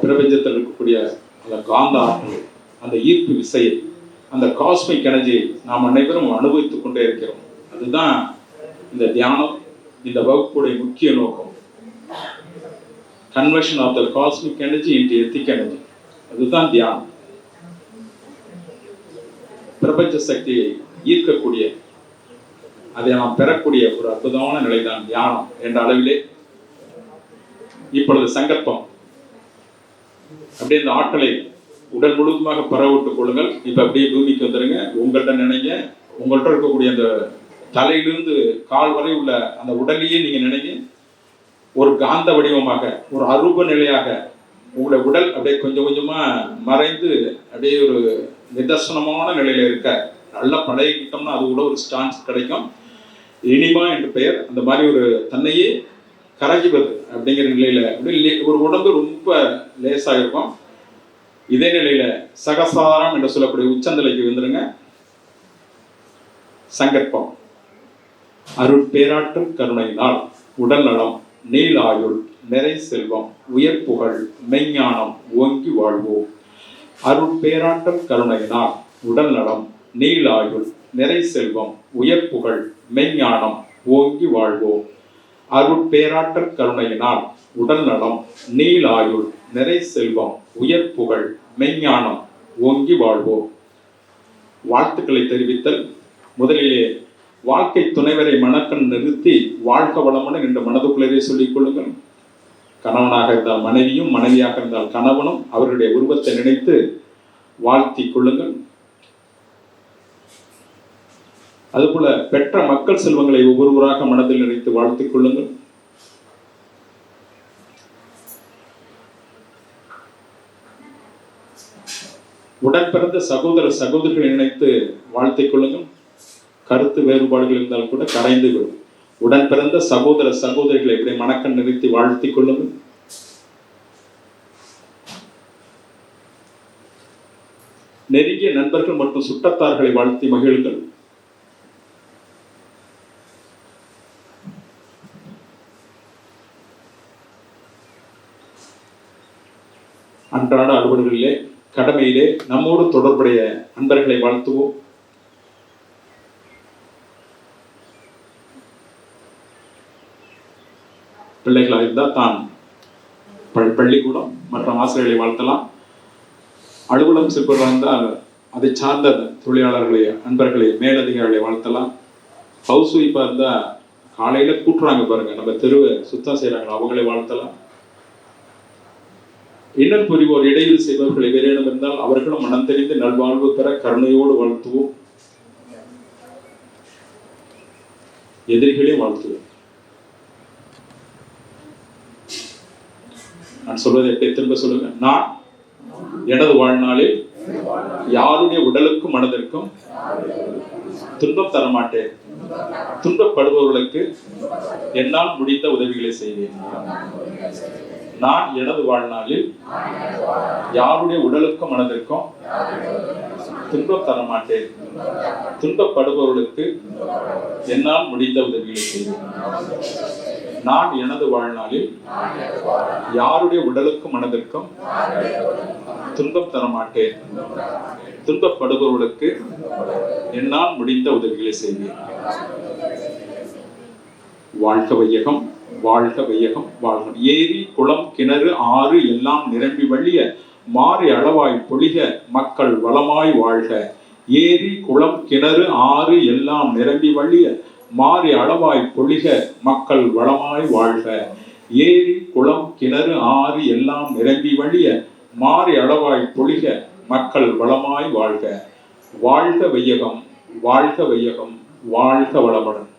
பிரபஞ்சத்தில் இருக்கக்கூடிய அந்த காந்த ஆற்றல், அந்த ஈர்ப்பு விசையை, அந்த காஸ்மிக் எனர்ஜியை நாம் அனைவரும் அனுபவித்துக் கொண்டே இருக்கிறோம். அதுதான் இந்த தியானம், இந்த வகுப்புடைய முக்கிய நோக்கம். Conversion of the cosmic energy into ethic energy, அதுதான் தியானம். பிரபஞ்ச சக்தியை ஈர்க்கக்கூடிய, அதை நாம் பெறக்கூடிய ஒரு அற்புதமான நிலைதான் தியானம் என்ற அளவிலே இப்பொழுது சங்கல்பம் அப்படியே இந்த ஆற்றலை உடல் முழுவதுமாக பரவிட்டுக் கொள்ளுங்கள். இப்ப அப்படியே பூமிக்கு வந்துருங்க. உங்கள்கிட்ட நினைங்க, உங்கள்கிட்ட இருக்கக்கூடிய அந்த தலையிலிருந்து கால் வரை உள்ள அந்த உடலையே நீங்க நினைங்க. ஒரு காந்த வடிவமாக, ஒரு அரூப நிலையாக உங்களுடைய உடல் அப்படியே கொஞ்சம் கொஞ்சமா மறைந்து அப்படியே ஒரு நிதர்சனமான நிலையில இருக்க. நல்லா பழகிக்கிட்டோம்னா அது கூட ஒரு ஸ்டான்ஸ் கிடைக்கும். இனிமா என்று பெயர். அந்த மாதிரி ஒரு தன்னையே கரைஞ்சுவது அப்படிங்கிற நிலையில ஒரு உடம்பு ரொம்ப லேசா இருக்கும். இதே நிலையில சகசாரம் என்று சொல்லக்கூடிய உச்சந்தலைக்கு வந்துருங்க. சங்கற்பம். அருள் பேராற்றல் கருணையினால் உடல் நலம், நீள் ஆயுள், நிறை செல்வம், உயர் புகழ், மெய்ஞானம் ஓங்கி வாழ்வோம். அருள் பேராற்றல் கருணையினால் உடல் நலம், நீள் ஆயுள், நிறை செல்வம் உயர் புகழ் மெய்ஞானம் ஓங்கி வாழ்வோம். அருட்பேராற்றற் கருணையினால் உடல் நலம் நீளாயுள் நிறை செல்வம் உயர் புகழ் மெய்ஞானம் ஓங்கி வாழ்வோம். வாழ்த்துக்களை தெரிவித்தல். முதலிலே வாழ்க்கை துணைவரை மனக்கண் நிறுத்தி வாழ்க வளமுடன் என்று மனதுக்குள்ளே சொல்லிக் கொள்ளுங்கள். கணவனாக இருந்தால் மனைவியும், மனைவியாக இருந்தால் கணவனும் அவர்களுடைய உருவத்தை நினைத்து வாழ்த்திக் கொள்ளுங்கள். அதுபோல பெற்ற மக்கள் செல்வங்களை ஒவ்வொருவராக மனதில் நினைத்து வாழ்த்திக் கொள்ளுங்கள். உடன் பிறந்த சகோதர சகோதரிகளை நினைத்து வாழ்த்திக் கொள்ளுங்கள். கருத்து வேறுபாடுகள் இருந்தால் கூட கரைந்து விடும். உடன் பிறந்த சகோதர சகோதரிகளை இப்படி மனக்கண் நிறுத்தி வாழ்த்திக் கொள்ளுங்கள். நெருங்கிய நண்பர்கள் மற்றும் சுற்றத்தார்களை வாழ்த்தி மகிழுங்கள். அன்றாட அலுவலர்களிலே கடமையிலே நம்மோடு தொடர்புடைய அன்பர்களை வாழ்த்துவோம். பிள்ளைகளாக இருந்தால் தான் பள்ளிக்கூடம் மற்றும் ஆசிரியர்களை வாழ்த்தலாம். அலுவலகம் செல்பவர்களாக இருந்தால் அதை சார்ந்த தொழிலாளர்களை அன்பர்களை மேலதிகாரிகளை வாழ்த்தலாம். ஹவுஸ் ஒய்ஃபாக இருந்தால் காலையில் கூட்டுறாங்க பாருங்க, நம்ம தெருவை சுத்தம் செய்கிறாங்க, அவங்களை வாழ்த்தலாம். இன்னல் புரிவோர் இடையில் செய்பவர்கள் எவரேனும் இருந்தால் அவர்களும் மனம் தெரிந்து நல்வாழ்வு பெற கருணையோடு வாழ்த்துவோம். எதிரிகளே வாழ்த்துவோம். நான் சொல்வதை எப்படி திரும்ப சொல்லுங்க. நான் எனது வாழ்நாளில் யாருடைய உடலுக்கும் மனதிற்கும் துன்பம் தரமாட்டேன். துன்பப்படுபவர்களுக்கு என்னால் முடிந்த உதவிகளை செய்வேன். நான் எனது வாழ்நாளில் யாருடைய உடலுக்கும் மனதிற்கும் துன்பம் தரமாட்டேன். துன்பப்படுபவர்களுக்கு என்னால் முடிந்த உதவிகளை செய்வேன். நான் எனது வாழ்நாளில் யாருடைய உடலுக்கும் மனதிற்கும் துன்பம் தரமாட்டேன். துன்பப்படுபவர்களுக்கு என்னால் முடிந்த உதவிகளை செய்வேன். வாழ்க வையகம், வாழ்க வையகம், வாழ்க. ஏரி குளம் கிணறு ஆறு எல்லாம் நிரம்பி வழிய மாறி அளவாய் பொழிக மக்கள் வளமாய் வாழ்க. ஏரி குளம் கிணறு ஆறு எல்லாம் நிரம்பி வழிய மாறி அளவாய் பொழிக மக்கள் வளமாய் வாழ்க. ஏரி குளம் கிணறு ஆறு எல்லாம் நிரம்பி வழிய மாறி அளவாய் பொழிக மக்கள் வளமாய் வாழ்க. வாழ்க வையகம், வாழ்க வையகம், வாழ்க வளமுடன்.